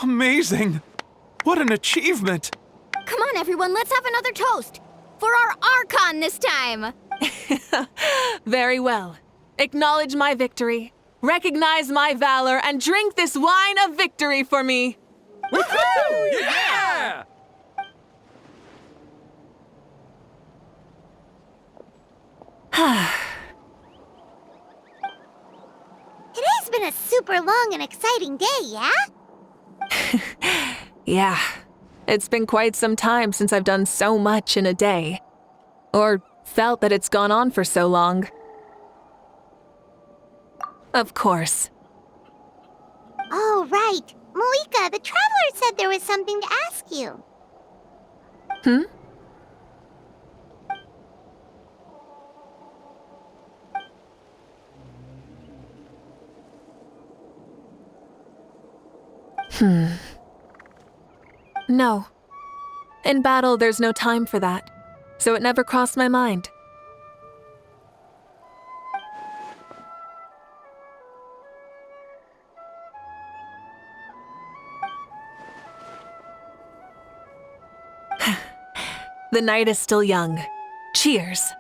Amazing! What an achievement! Come on, everyone, let's have another toast! For our Archon this time! Very well. Acknowledge my victory, recognize my valor, and drink this wine of victory for me. Woohoo! Yeah! Today's been a super long and exciting day, yeah? Yeah, it's been quite some time since I've done so much in a day. Or felt that it's gone on for so long. Of course. Oh, right. Mavuika, the Traveler said there was something to ask you. Hmm? No. In battle, there's no time for that, so it never crossed my mind. The night is still young. Cheers.